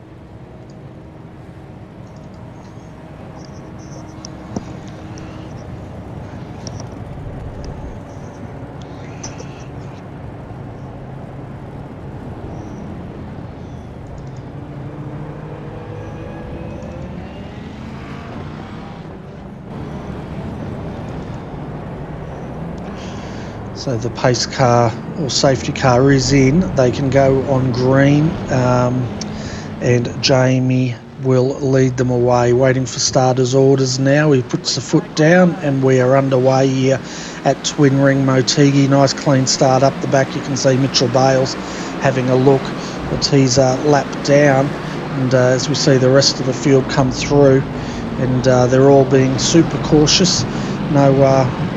So the pace car or safety car is in. They can go on green, and Jamie will lead them away. Waiting for starters' orders now. He puts the foot down, and we are underway here at Twin Ring Motegi. Nice clean start up the back. You can see Mitchell Bales having a look, but he's lapped down, and as we see the rest of the field come through, and they're all being super cautious. No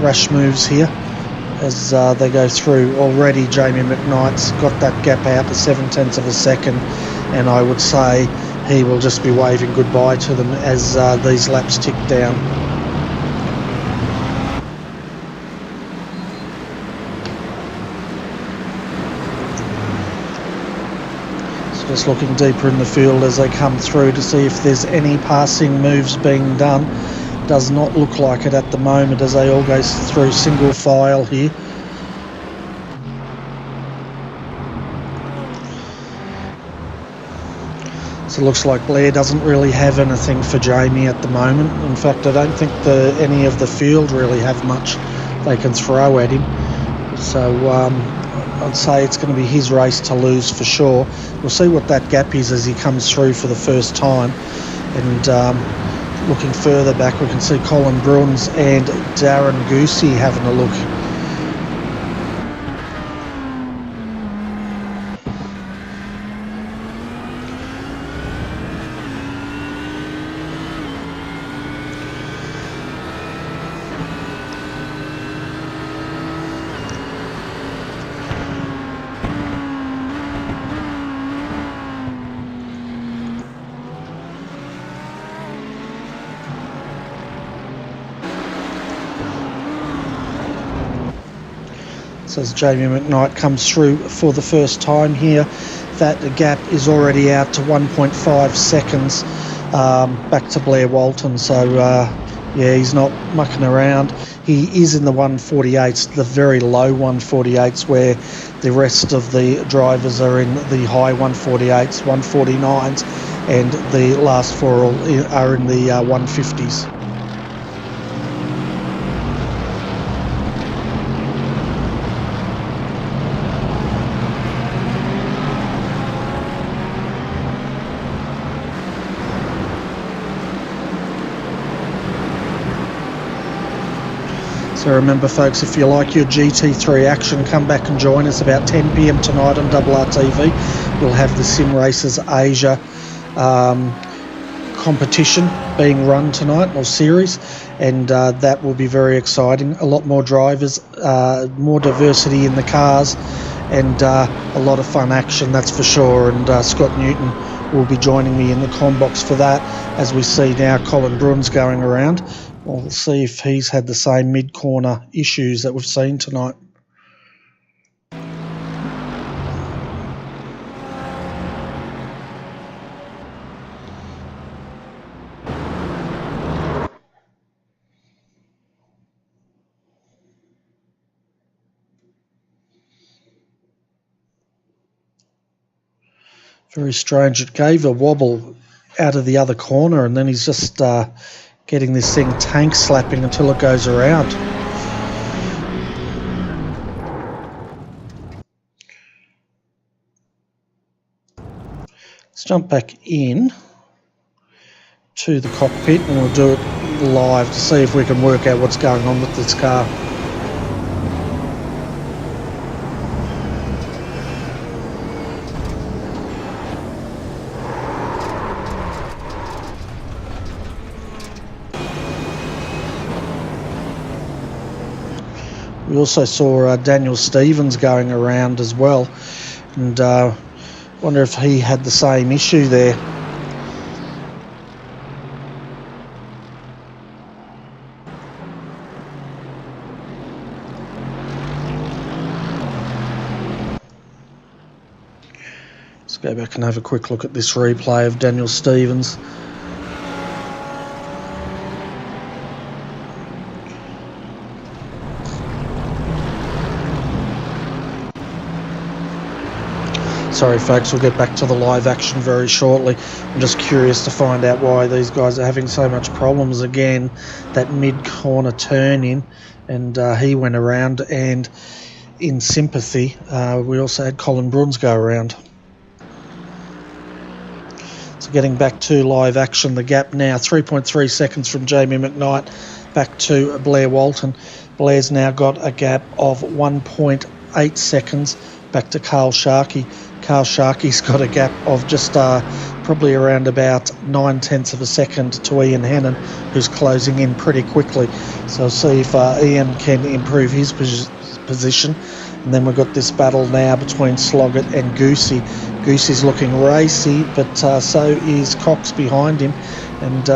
rash moves here as they go through. Already Jamie McKnight's got that gap out to 0.7 of a second, and I would say he will just be waving goodbye to them as these laps tick down. So just looking deeper in the field as they come through to see if there's any passing moves being done. Does not look like it at the moment as they all go through single file here. So it looks like Blair doesn't really have anything for Jamie at the moment. In fact, I don't think any of the field really have much they can throw at him. So I'd say it's going to be his race to lose for sure. We'll see what that gap is as he comes through for the first time. And looking further back, we can see Colin Bruns and Darren Goosey having a look. So as Jamie McKnight comes through for the first time here, that gap is already out to 1.5 seconds back to Blair Walton. So yeah, he's not mucking around. He is in the 148s, the very low 148s, where the rest of the drivers are in the high 148s, 149s, and the last 4 are in the 150s. So remember folks, if you like your GT3 action, come back and join us about 10 p.m. tonight on RRTV. We'll have the Sim Racers Asia competition being run tonight, or series, and that will be very exciting. A lot more drivers, more diversity in the cars, and a lot of fun action, that's for sure. And Scott Newton will be joining me in the comm box for that, as we see now Colin Bruns going around. We'll see if he's had the same mid-corner issues that we've seen tonight. Very strange. It gave a wobble out of the other corner, and then he's just getting this thing tank slapping until it goes around. Let's jump back in to the cockpit and we'll do it live to see if we can work out what's going on with this car. We also saw Daniel Stevens going around as well, and wonder if he had the same issue there. Let's go back and have a quick look at this replay of Daniel Stevens. Sorry folks, we'll get back to the live action very shortly. I'm just curious to find out why these guys are having so much problems again. That mid-corner turn in, and he went around, and in sympathy, we also had Colin Bruns go around. So getting back to live action, the gap now 3.3 seconds from Jamie McKnight back to Blair Walton. Blair's now got a gap of 1.8 seconds back to Carl Sharkey. Carl Sharkey's got a gap of just probably around about 9/10 of a second to Ian Hannon, who's closing in pretty quickly. So we'll see if Ian can improve his position. And then we've got this battle now between Sloggett and Goosey. Goosey's looking racy, but so is Cox behind him. And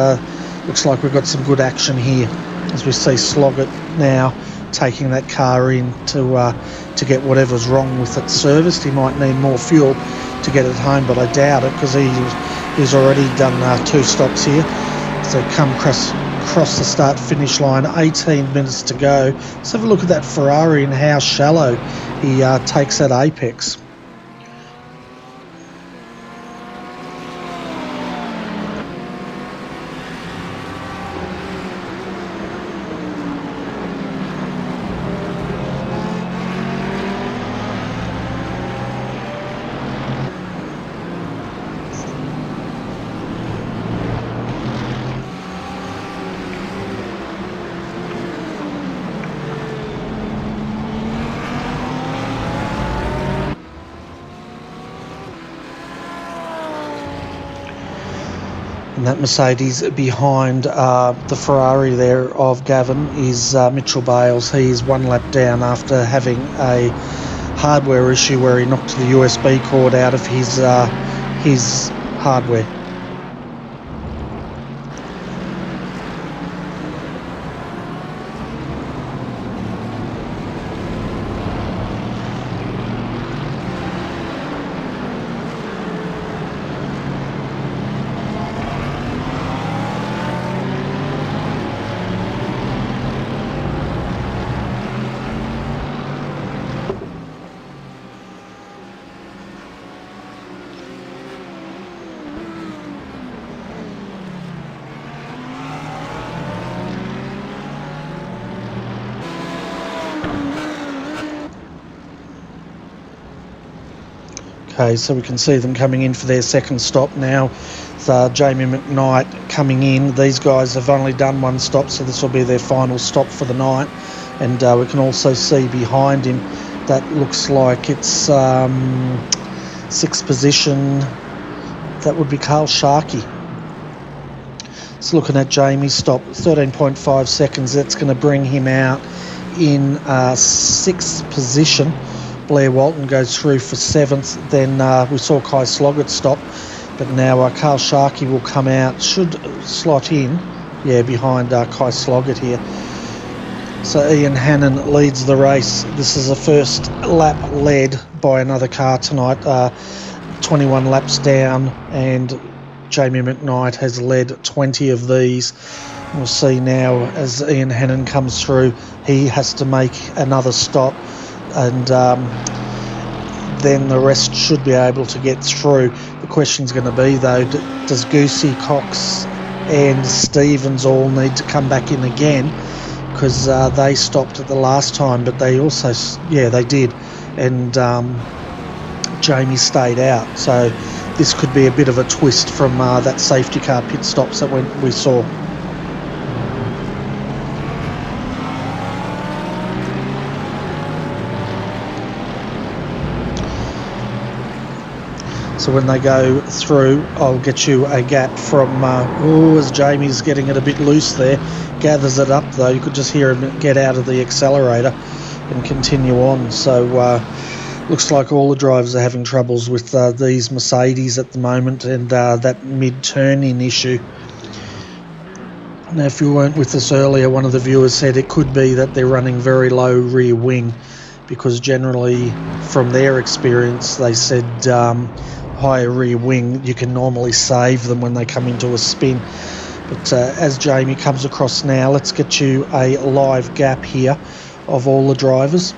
looks like we've got some good action here as we see Sloggett now taking that car in to get whatever's wrong with it serviced. He might need more fuel to get it home, but I doubt it because he's already done 2 stops here. So come across the start-finish line, 18 minutes to go. Let's have a look at that Ferrari and how shallow he takes that apex. And that Mercedes behind the Ferrari there of Gavin is Mitchell Bales. He's 1 lap down after having a hardware issue where he knocked the USB cord out of his hardware. Okay, so we can see them coming in for their second stop now. So Jamie McKnight coming in. These guys have only done 1 stop, so this will be their final stop for the night. And we can also see behind him, that looks like it's 6th position. That would be Carl Sharkey. It's looking at Jamie's stop, 13.5 seconds. That's going to bring him out in 6th position. Blair Walton goes through for 7th. Then we saw Kai Sloggett stop, but now Carl Sharkey will come out, should slot in, behind Kai Sloggett here. So Ian Hannon leads the race. This is the first lap led by another car tonight, 21 laps down, and Jamie McKnight has led 20 of these. We'll see now as Ian Hannon comes through, he has to make another stop. And then the rest should be able to get through. The question's going to be, though, does Goosey, Cox and Stevens all need to come back in again? Because they stopped at the last time, but they also, yeah, they did. And Jamie stayed out. So this could be a bit of a twist from that safety car pit stops that we saw. So when they go through, I'll get you a gap from, as Jamie's getting it a bit loose there, gathers it up though. You could just hear him get out of the accelerator and continue on. So looks like all the drivers are having troubles with these Mercedes at the moment, and that mid-turning issue. Now, if you weren't with us earlier, one of the viewers said it could be that they're running very low rear wing, because generally from their experience they said higher rear wing, you can normally save them when they come into a spin. But as Jamie comes across now, let's get you a live gap here of all the drivers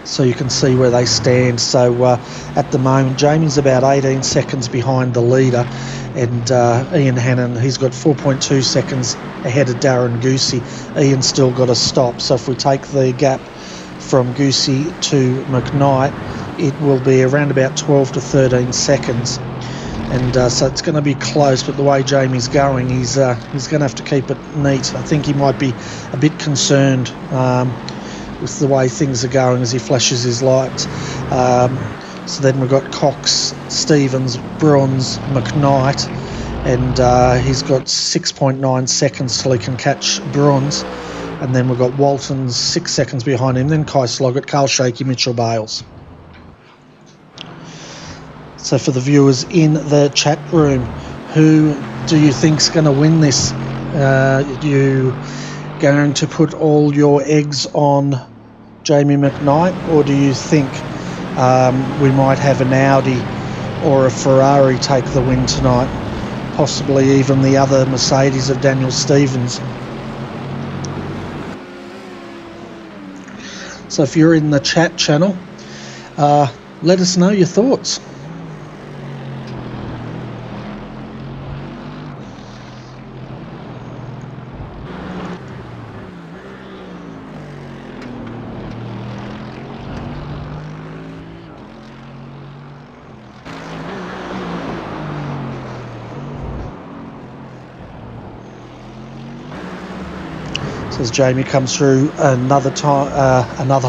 so you can see where they stand. So at the moment Jamie's about 18 seconds behind the leader, and Ian Hannon, he's got 4.2 seconds ahead of Darren Goosey. Ian's still got a stop, so if we take the gap from Goosey to McKnight, it will be around about 12 to 13 seconds. And so it's going to be close, but the way Jamie's going, he's going to have to keep it neat. I think he might be a bit concerned with the way things are going as he flashes his lights. So then we've got Cox, Stevens, Bruns, McKnight, and he's got 6.9 seconds till he can catch Bruns. And then we've got Walton's 6 seconds behind him, then Kai Sloggett, Carl Shaky, Mitchell Bales. So for the viewers in the chat room, who do you think's going to win this? You going to put all your eggs on Jamie McKnight, or do you think we might have an Audi or a Ferrari take the win tonight? Possibly even the other Mercedes of Daniel Stevens. So if you're in the chat channel, let us know your thoughts. So as Jamie comes through another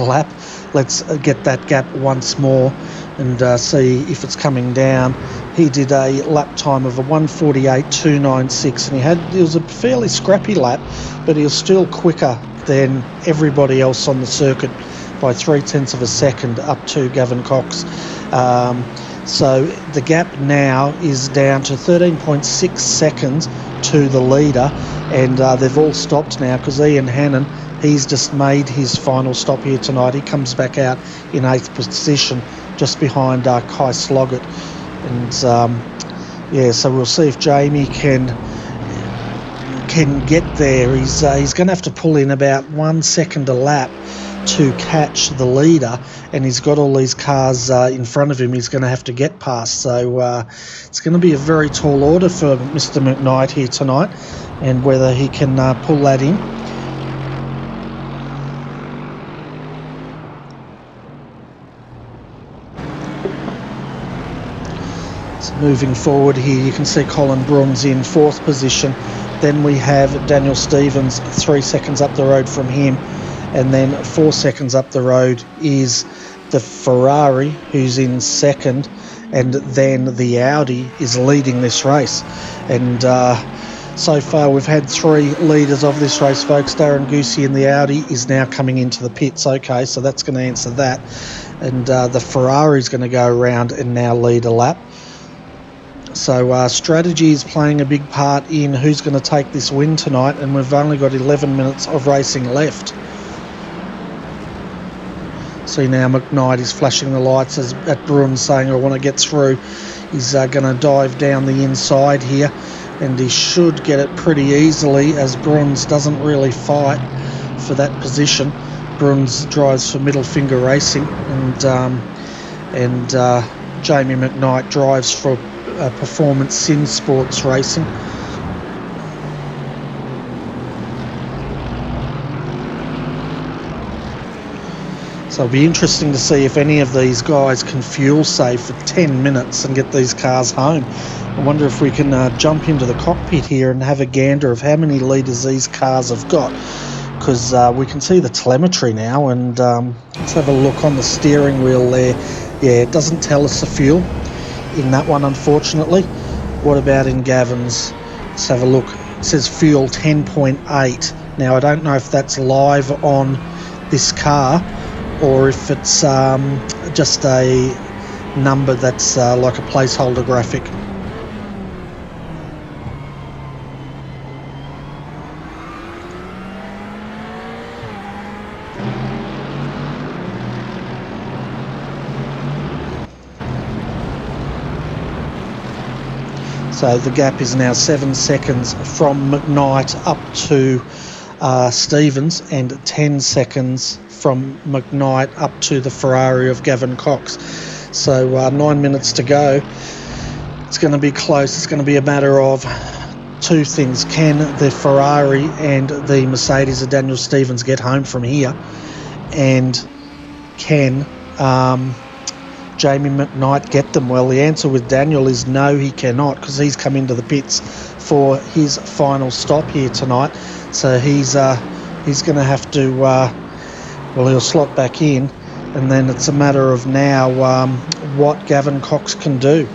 lap, let's get that gap once more and see if it's coming down. He did a lap time of a 1:48.296, and it was a fairly scrappy lap, but he was still quicker than everybody else on the circuit by 0.3 of a second up to Gavin Cox. So the gap now is down to 13.6 seconds to the leader, and they've all stopped now because Ian Hannon, he's just made his final stop here tonight. He comes back out in 8th position just behind Kai Sloggett. And yeah, so we'll see if Jamie can get there. He's going to have to pull in about 1 second a lap to catch the leader, and he's got all these cars in front of him he's going to have to get past. So it's going to be a very tall order for Mr. McKnight here tonight, and whether he can pull that in. So moving forward here, you can see Colin Bruns in 4th position. Then we have Daniel Stevens 3 seconds up the road from him. And then 4 seconds up the road is the Ferrari, who's in 2nd, and then the Audi is leading this race. And so far we've had 3 leaders of this race, folks. Darren Goosey in the Audi is now coming into the pits. Okay, so that's going to answer that. And the Ferrari is going to go around and now lead a lap. So strategy is playing a big part in who's going to take this win tonight, and we've only got 11 minutes of racing left. See now McKnight is flashing the lights at Bruns, saying I want to get through. He's going to dive down the inside here, and he should get it pretty easily as Bruns doesn't really fight for that position. Bruns drives for Middle Finger Racing, and and Jamie McKnight drives for Performance Sim Sports Racing. So it'll be interesting to see if any of these guys can fuel save for 10 minutes and get these cars home. I wonder if we can jump into the cockpit here and have a gander of how many litres these cars have got, because we can see the telemetry now, and let's have a look on the steering wheel there. Yeah, it doesn't tell us the fuel in that one, unfortunately. What about in Gavin's? Let's have a look. It says fuel 10.8. Now, I don't know if that's live on this car or if it's just a number that's like a placeholder graphic. So the gap is now 7 seconds from McKnight up to Stevens, and 10 seconds from McKnight up to the Ferrari of Gavin Cox. So 9 minutes to go. It's going to be close. It's going to be a matter of two things. Can the Ferrari and the Mercedes of Daniel Stevens get home from here? And can Jamie McKnight get them? Well, the answer with Daniel is no, he cannot, because he's come into the pits for his final stop here tonight. So he's going to have to, well, he'll slot back in, and then it's a matter of now what Gavin Cox can do.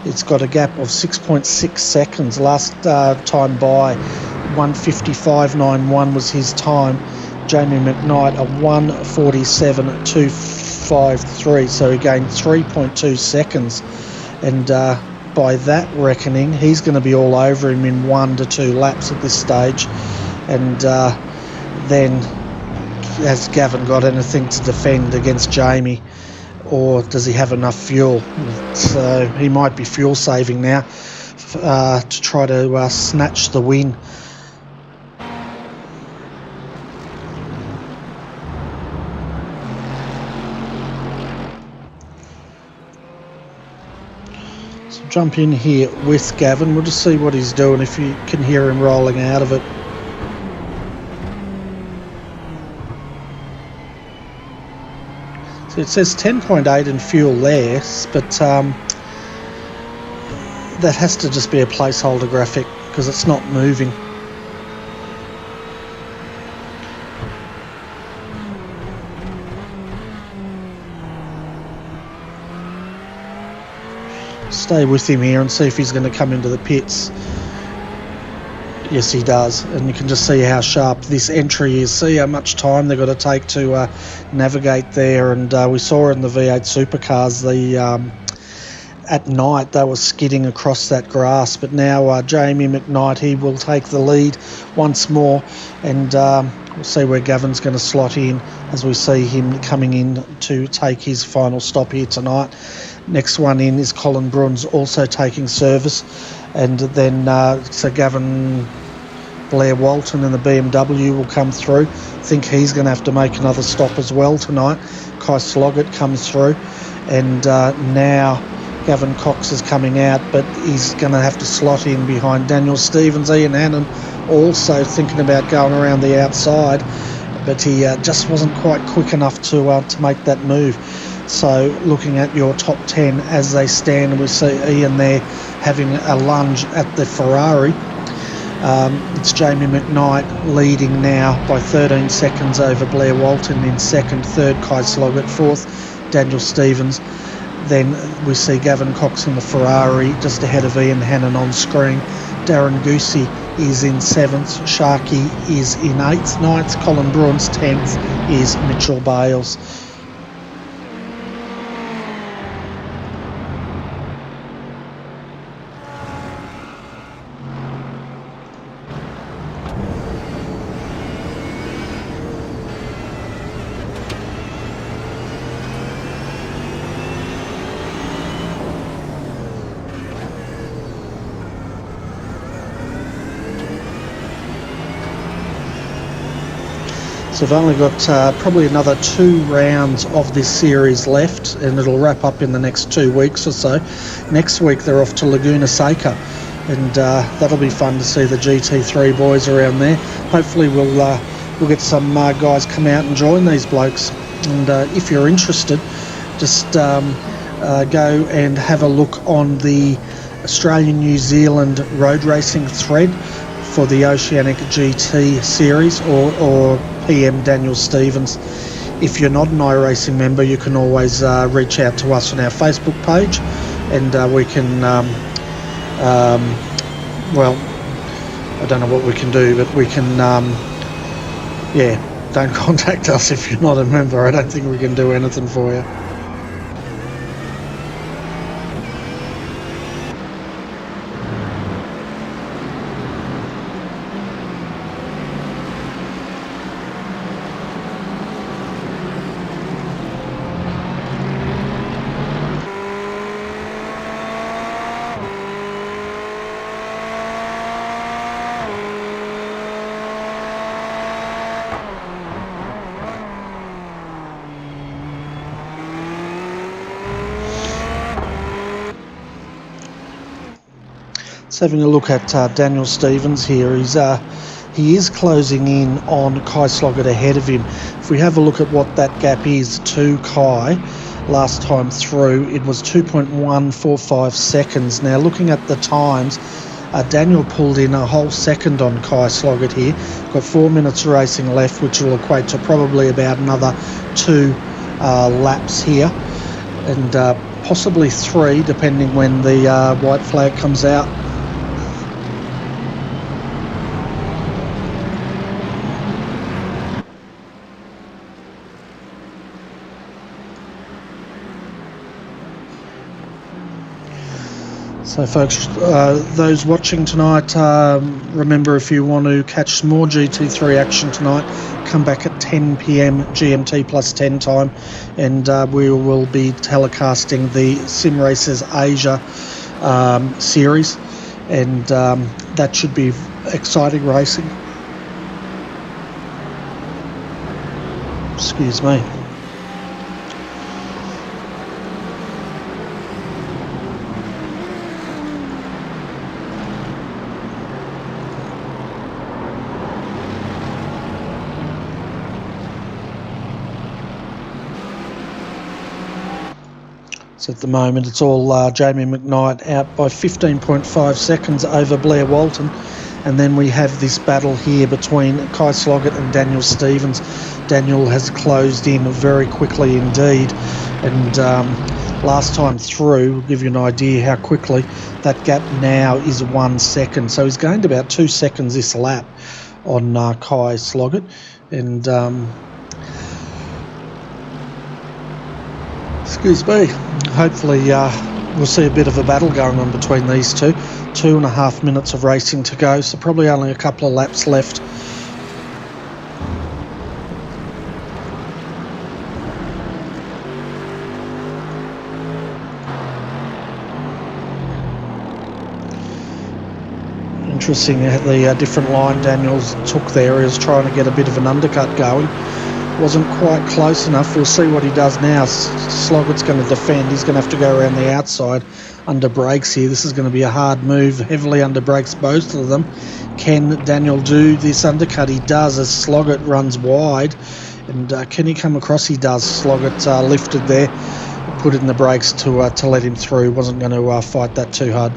It's got a gap of 6.6 seconds. Last time by, 1:55.91 was his time. Jamie McKnight, a 1:47.253, so he gained 3.2 seconds, and by that reckoning he's going to be all over him in 1 to 2 laps at this stage. And then has Gavin got anything to defend against Jamie, or does he have enough fuel? So he might be fuel saving now to try to snatch the win. Jump in here with Gavin. We'll just see what he's doing, if you can hear him rolling out of it. So it says 10.8 in fuel there, but that has to just be a placeholder graphic because it's not moving. Stay with him here and see if he's going to come into the pits. Yes, he does, and you can just see how sharp this entry is. See how much time they've got to take to navigate there, and we saw in the V8 supercars at night they were skidding across that grass, but now Jamie McKnight, he will take the lead once more, and we'll see where Gavin's going to slot in as we see him coming in to take his final stop here tonight. Next one in is Colin Bruns, also taking service, and then so Gavin Blair Walton in the BMW will come through. I think he's going to have to make another stop as well tonight. Kai Sloggett comes through, and now Gavin Cox is coming out, but he's going to have to slot in behind Daniel Stevens. Ian Hannon also thinking about going around the outside, but he just wasn't quite quick enough to make that move. So looking at your top 10 as they stand, we see Ian there having a lunge at the Ferrari. It's Jamie McKnight leading now by 13 seconds over Blair Walton in second, third Kai Sloggett, fourth Daniel Stevens. Then we see Gavin Cox in the Ferrari just ahead of Ian Hannon on screen. Darren Goosey is in seventh, Sharkey is in eighth, ninth Colin Bruns, 10th is Mitchell Bales. So we've only got probably another 2 rounds of this series left, and it'll wrap up in the next 2 weeks or so. Next week they're off to Laguna Seca, and that'll be fun to see the GT3 boys around there. Hopefully we'll get some guys come out and join these blokes. And if you're interested, just go and have a look on the Australian-New Zealand road racing thread for the Oceanic GT series, or PM Daniel Stevens. If you're not an iRacing member, you can always reach out to us on our Facebook page, and we can, well, I don't know what we can do, but we can, yeah, don't contact us if you're not a member. I don't think we can do anything for you. Having a look at Daniel Stevens here, he is closing in on Kai Sloggett ahead of him. If we have a look at what that gap is to Kai last time through, it was 2.145 seconds. Now looking at the times, Daniel pulled in a whole second on Kai Sloggett here. Got 4 minutes of racing left, which will equate to probably about another 2 laps here, and possibly 3 depending when the white flag comes out. So folks, those watching tonight, remember, if you want to catch more GT3 action tonight, come back at 10 p.m. GMT plus 10 time, and we will be telecasting the Sim Racers Asia series, and that should be exciting racing. Excuse me. So at the moment it's all Jamie McKnight out by 15.5 seconds over Blair Walton, and then we have this battle here between Kai Sloggett and Daniel Stevens. Daniel has closed in very quickly indeed, and last time through, we'll give you an idea how quickly that gap now is 1 second. So he's gained about 2 seconds this lap on Kai Sloggett, and excuse me, hopefully we'll see a bit of a battle going on between these two. 2.5 minutes of racing to go, so probably only a couple of laps left. Interesting the different line Daniels took there. He was trying to get a bit of an undercut going. Wasn't quite close enough. We'll see what he does now. Sloggett's going to defend. He's going to have to go around the outside under brakes here. This is going to be a hard move. Heavily under brakes, both of them. Can Daniel do this undercut? He does, as Sloggett runs wide. And can he come across? He does. Sloggett lifted there, put in the brakes to let him through. Wasn't going to fight that too hard.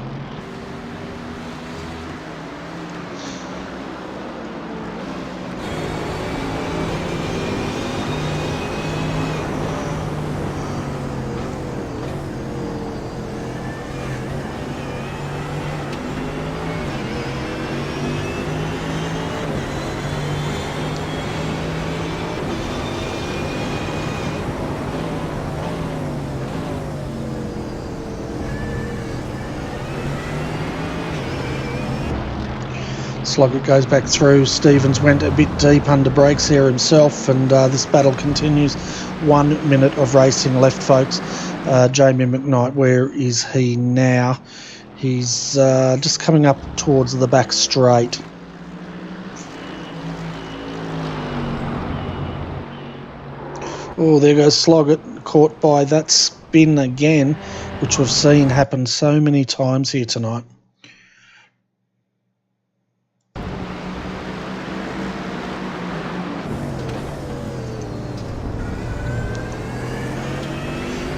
Sloggett goes back through. Stevens went a bit deep under brakes there himself, and this battle continues. 1 minute of racing left, folks. Jamie McKnight, where is he now? He's just coming up towards the back straight. Oh, there goes Sloggett, caught by that spin again, which we've seen happen so many times here tonight.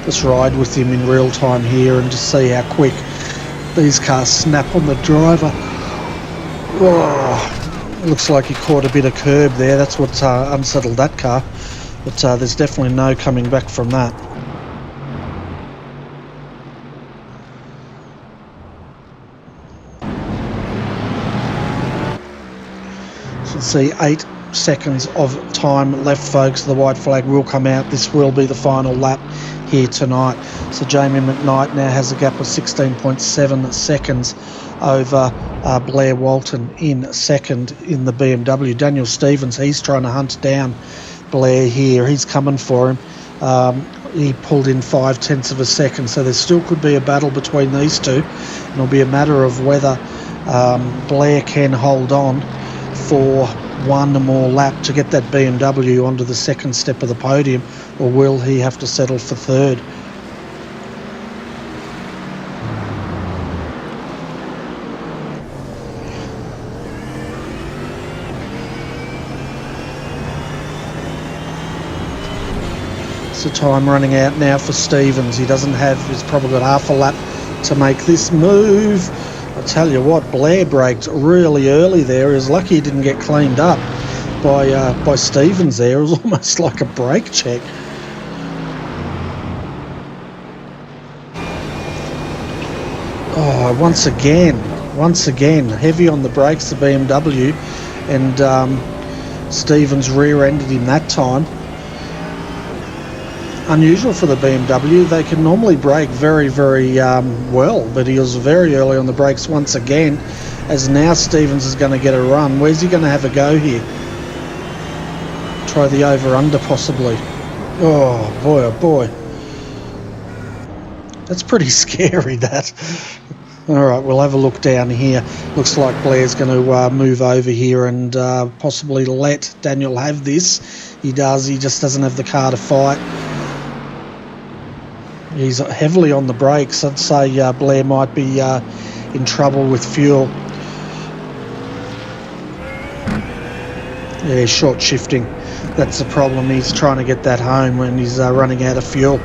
Just ride with him in real time here and just see how quick these cars snap on the driver. Oh, looks like he caught a bit of curb there. That's what unsettled that car. But there's definitely no coming back from that. You can see 8 seconds of time left, folks. The white flag will come out. This will be the final lap here tonight. So Jamie McKnight now has a gap of 16.7 seconds over Blair Walton in second in the BMW. Daniel Stevens, he's trying to hunt down Blair here. He's coming for him. He pulled in 0.5 of a second, so there still could be a battle between these two. And it'll be a matter of whether Blair can hold on for one more lap to get that BMW onto the second step of the podium, or will he have to settle for third? So time running out now for Stevens. He's probably got half a lap to make this move. I tell you what, Blair braked really early there. He was lucky he didn't get cleaned up by Stevens there. It was almost like a brake check. Oh, once again, heavy on the brakes, the BMW, and Stevens rear-ended him that time. Unusual for the BMW. They can normally brake very, very well, but he was very early on the brakes once again, as now Stevens is going to get a run. Where's he going to have a go here? Try the over-under possibly. Oh boy. That's pretty scary, that. Alright, we'll have a look down here. Looks like Blair's going to move over here and possibly let Daniel have this. He does, he just doesn't have the car to fight. He's heavily on the brakes. I'd say Blair might be in trouble with fuel. Yeah, short shifting. That's the problem. He's trying to get that home when he's running out of fuel.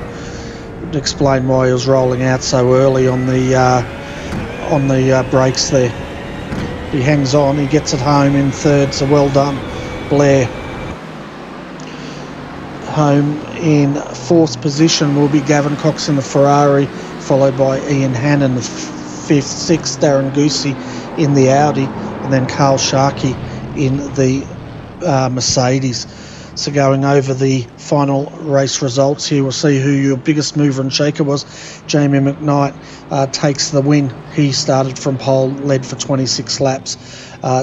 Would explain why he was rolling out so early on the brakes there. He hangs on. He gets it home in third. So well done, Blair. Home in fourth position will be Gavin Cox in the Ferrari, followed by Ian Hannon, the fifth, sixth, Darren Goosey in the Audi, and then Carl Sharkey in the Mercedes. So going over the final race results here, we'll see who your biggest mover and shaker was. Jamie McKnight takes the win. He started from pole, led for 26 laps.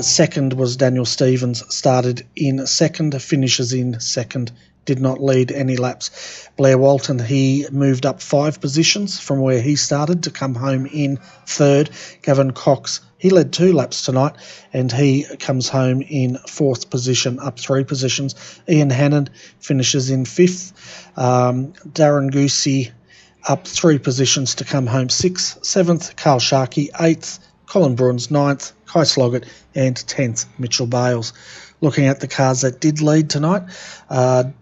Second was Daniel Stevens, started in second, finishes in second, did not lead any laps. Blair Walton, he moved up 5 positions from where he started to come home in third. Gavin Cox, he led 2 laps tonight and he comes home in 4th position, up 3 positions. Ian Hannon finishes in 5th. Darren Goosey up 3 positions to come home 6th. 7th, Carl Sharkey 8th. Colin Bruns 9th. Kai Sloggett and 10th, Mitchell Bales. Looking at the cars that did lead tonight,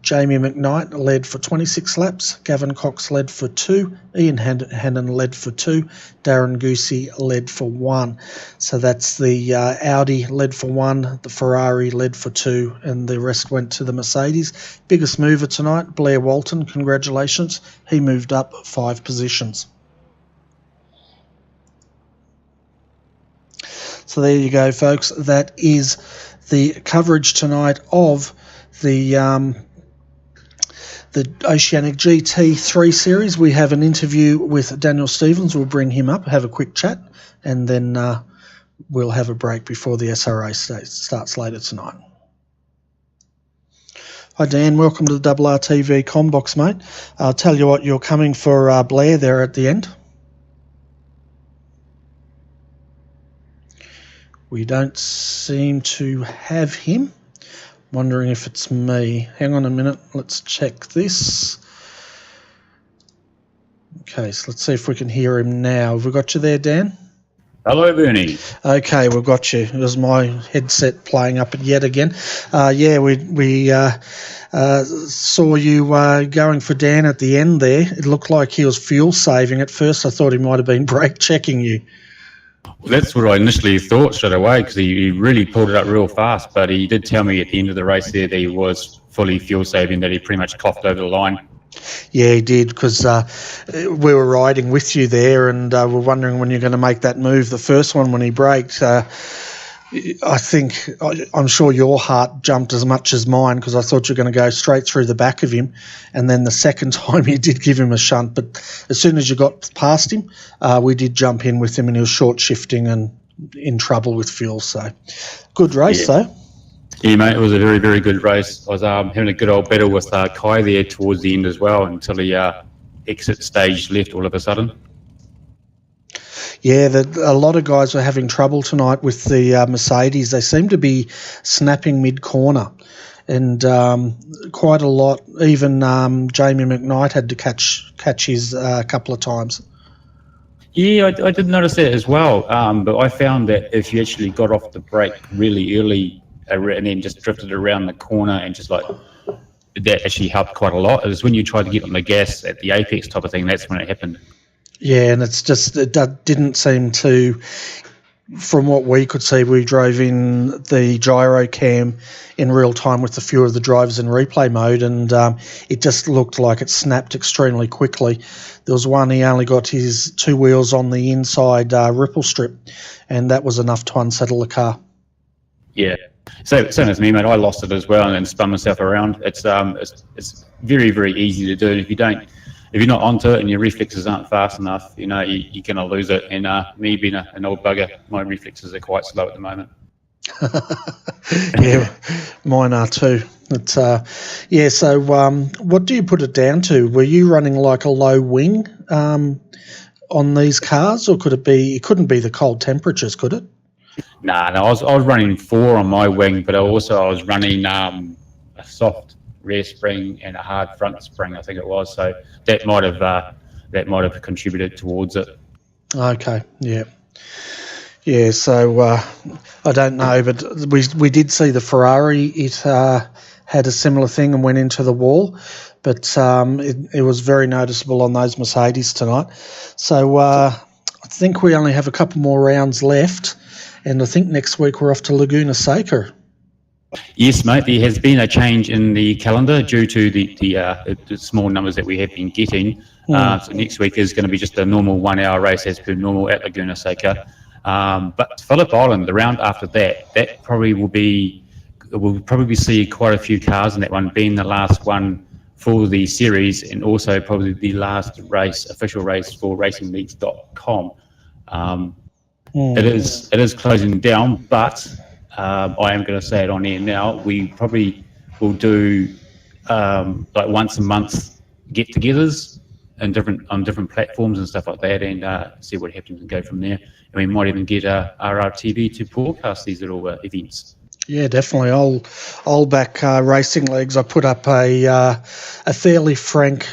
Jamie McKnight led for 26 laps, Gavin Cox led for 2, Ian Hannon led for 2, Darren Goosey led for 1. So that's the Audi led for 1, the Ferrari led for 2, and the rest went to the Mercedes. Biggest mover tonight, Blair Walton, congratulations. He moved up 5 positions. So there you go, folks. That is the coverage tonight of the Oceanic GT 3 Series. We have an interview with Daniel Stevens. We'll bring him up, have a quick chat, and then we'll have a break before the SRA starts later tonight. Hi Dan, welcome to the RRTV Combox, mate. I'll tell you what, you're coming for Blair there at the end. We don't seem to have him. Wondering if it's me. Hang on a minute. Let's check this. Okay, so let's see if we can hear him now. Have we got you there, Dan? Hello, Bernie. Okay, we've got you. It was my headset playing up yet again. We saw you going for Dan at the end there. It looked like he was fuel saving. At first I thought he might have been brake checking you. Well, that's what I initially thought straight away, because he really pulled it up real fast, but he did tell me at the end of the race there that he was fully fuel saving, that he pretty much coughed over the line. Yeah, he did, because we were riding with you there, and we're wondering when you're going to make that move. The first one when he braked, I'm sure your heart jumped as much as mine, because I thought you were going to go straight through the back of him. And then the second time you did give him a shunt, but as soon as you got past him, we did jump in with him, and he was short shifting and in trouble with fuel. So good race, though. Yeah, mate, it was a very, very good race. I was having a good old battle with Kai there towards the end as well, until he exit stage left all of a sudden. Yeah, a lot of guys were having trouble tonight with the Mercedes. They seem to be snapping mid-corner, and quite a lot. Even Jamie McKnight had to catch his a couple of times. Yeah, I did notice that as well, but I found that if you actually got off the brake really early and then just drifted around the corner and just like, that actually helped quite a lot. It was when you tried to get on the gas at the apex type of thing, that's when it happened. Yeah, and it didn't seem to, from what we could see, we drove in the gyro cam in real time with a few of the drivers in replay mode, and it just looked like it snapped extremely quickly. There was one, he only got his two wheels on the inside ripple strip, and that was enough to unsettle the car. Yeah. Same as me, mate. I lost it as well and then spun myself around. It's very, very easy to do. If you're not onto it and your reflexes aren't fast enough, you're going to lose it. And me being an old bugger, my reflexes are quite slow at the moment. Yeah, mine are too. It's So, what do you put it down to? Were you running like a low wing on these cars, or could it be? It couldn't be the cold temperatures, could it? No, I was running 4 on my wing, but I was running a soft rear spring and a hard front spring, I think it was. So that might have contributed towards it. Okay, yeah. So I don't know, but we did see the Ferrari. It had a similar thing and went into the wall, but it was very noticeable on those Mercedes tonight. So I think we only have a couple more rounds left. And I think next week we're off to Laguna Seca. Yes, mate. There has been a change in the calendar due to the small numbers that we have been getting. So next week is going to be just a normal 1 hour race as per normal at Laguna Seca. But Phillip Island, the round after that we'll probably see quite a few cars in that one, being the last one for the series and also probably the last official race for RacingLeagues.com. It is closing down, but I am going to say it on air now. We probably will do like once a month get-togethers on different platforms and stuff like that, and see what happens and go from there. And we might even get RRTV to broadcast these little events. Yeah, definitely. I'll back Racing Leagues. I put up a fairly frank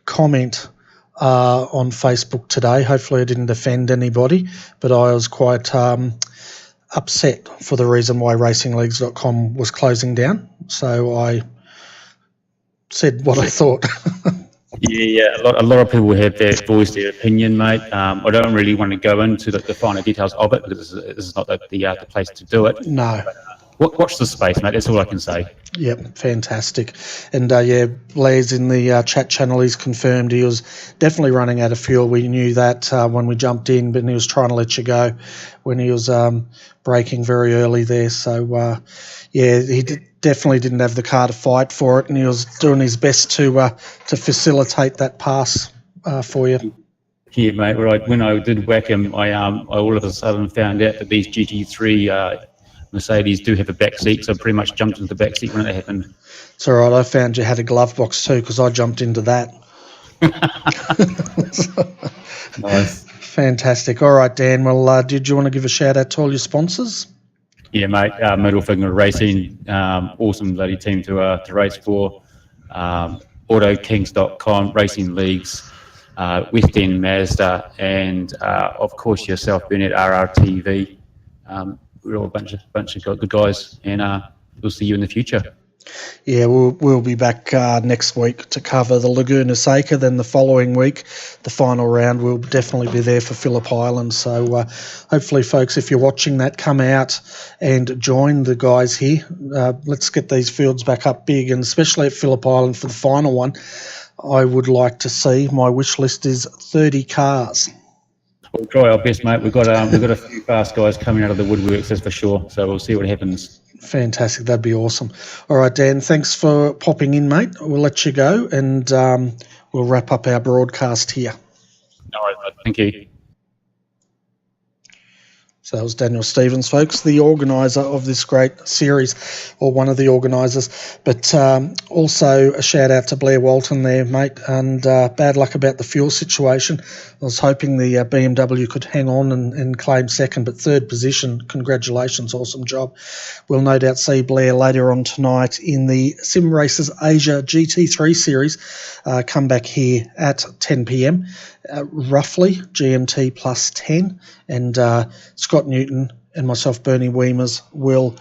comment on Facebook today. Hopefully I didn't offend anybody, but I was quite upset for the reason why RacingLeagues.com was closing down. So I said what I thought. Yeah. A lot of people have voiced their opinion, mate. I don't really want to go into the finer details of it, because this is not the place to do it. No. But, watch the space, mate. That's all I can say. Yep, fantastic. And Blair's in the chat channel. He's confirmed he was definitely running out of fuel. We knew that when we jumped in, but he was trying to let you go when he was braking very early there. So, he definitely didn't have the car to fight for it, and he was doing his best to facilitate that pass for you. Yeah, mate. When I did whack him, I all of a sudden found out that these GT3 Mercedes do have a back seat, so I pretty much jumped into the back seat when it happened. It's all right. I found you had a glove box too, because I jumped into that. Nice. Fantastic. All right, Dan. Well, did you want to give a shout out to all your sponsors? Yeah, mate. Middle Finger Racing, awesome bloody team to race for. AutoKings.com, Racing Leagues, West End Mazda, and of course yourself, Bernard, RRTV. We're all a bunch of good guys, and we'll see you in the future. Yeah, we'll be back next week to cover the Laguna Seca. Then the following week, the final round, will definitely be there for Phillip Island. So hopefully, folks, if you're watching that, come out and join the guys here. Let's get these fields back up big, and especially at Phillip Island for the final one. I would like to see, my wish list is 30 cars. We'll try our best, mate. We've got a few fast guys coming out of the woodworks, that's for sure. So we'll see what happens. Fantastic. That'd be awesome. All right, Dan, thanks for popping in, mate. We'll let you go, and we'll wrap up our broadcast here. All right, mate. Thank you. So that was Daniel Stevens, folks, the organiser of this great series, or one of the organisers. But also a shout out to Blair Walton there, mate, and bad luck about the fuel situation. I was hoping the BMW could hang on and claim second, but third position, congratulations, awesome job. We'll no doubt see Blair later on tonight in the Sim Racers Asia GT3 series. Come back here at 10 p.m. Roughly GMT plus 10, and Scott Newton and myself, Bernie Weemers, will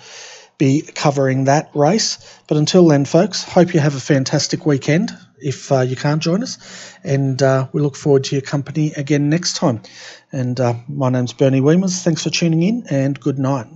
be covering that race. But until then, folks, hope you have a fantastic weekend if you can't join us, and we look forward to your company again next time. And my name's Bernie Weemers. Thanks for tuning in, and good night.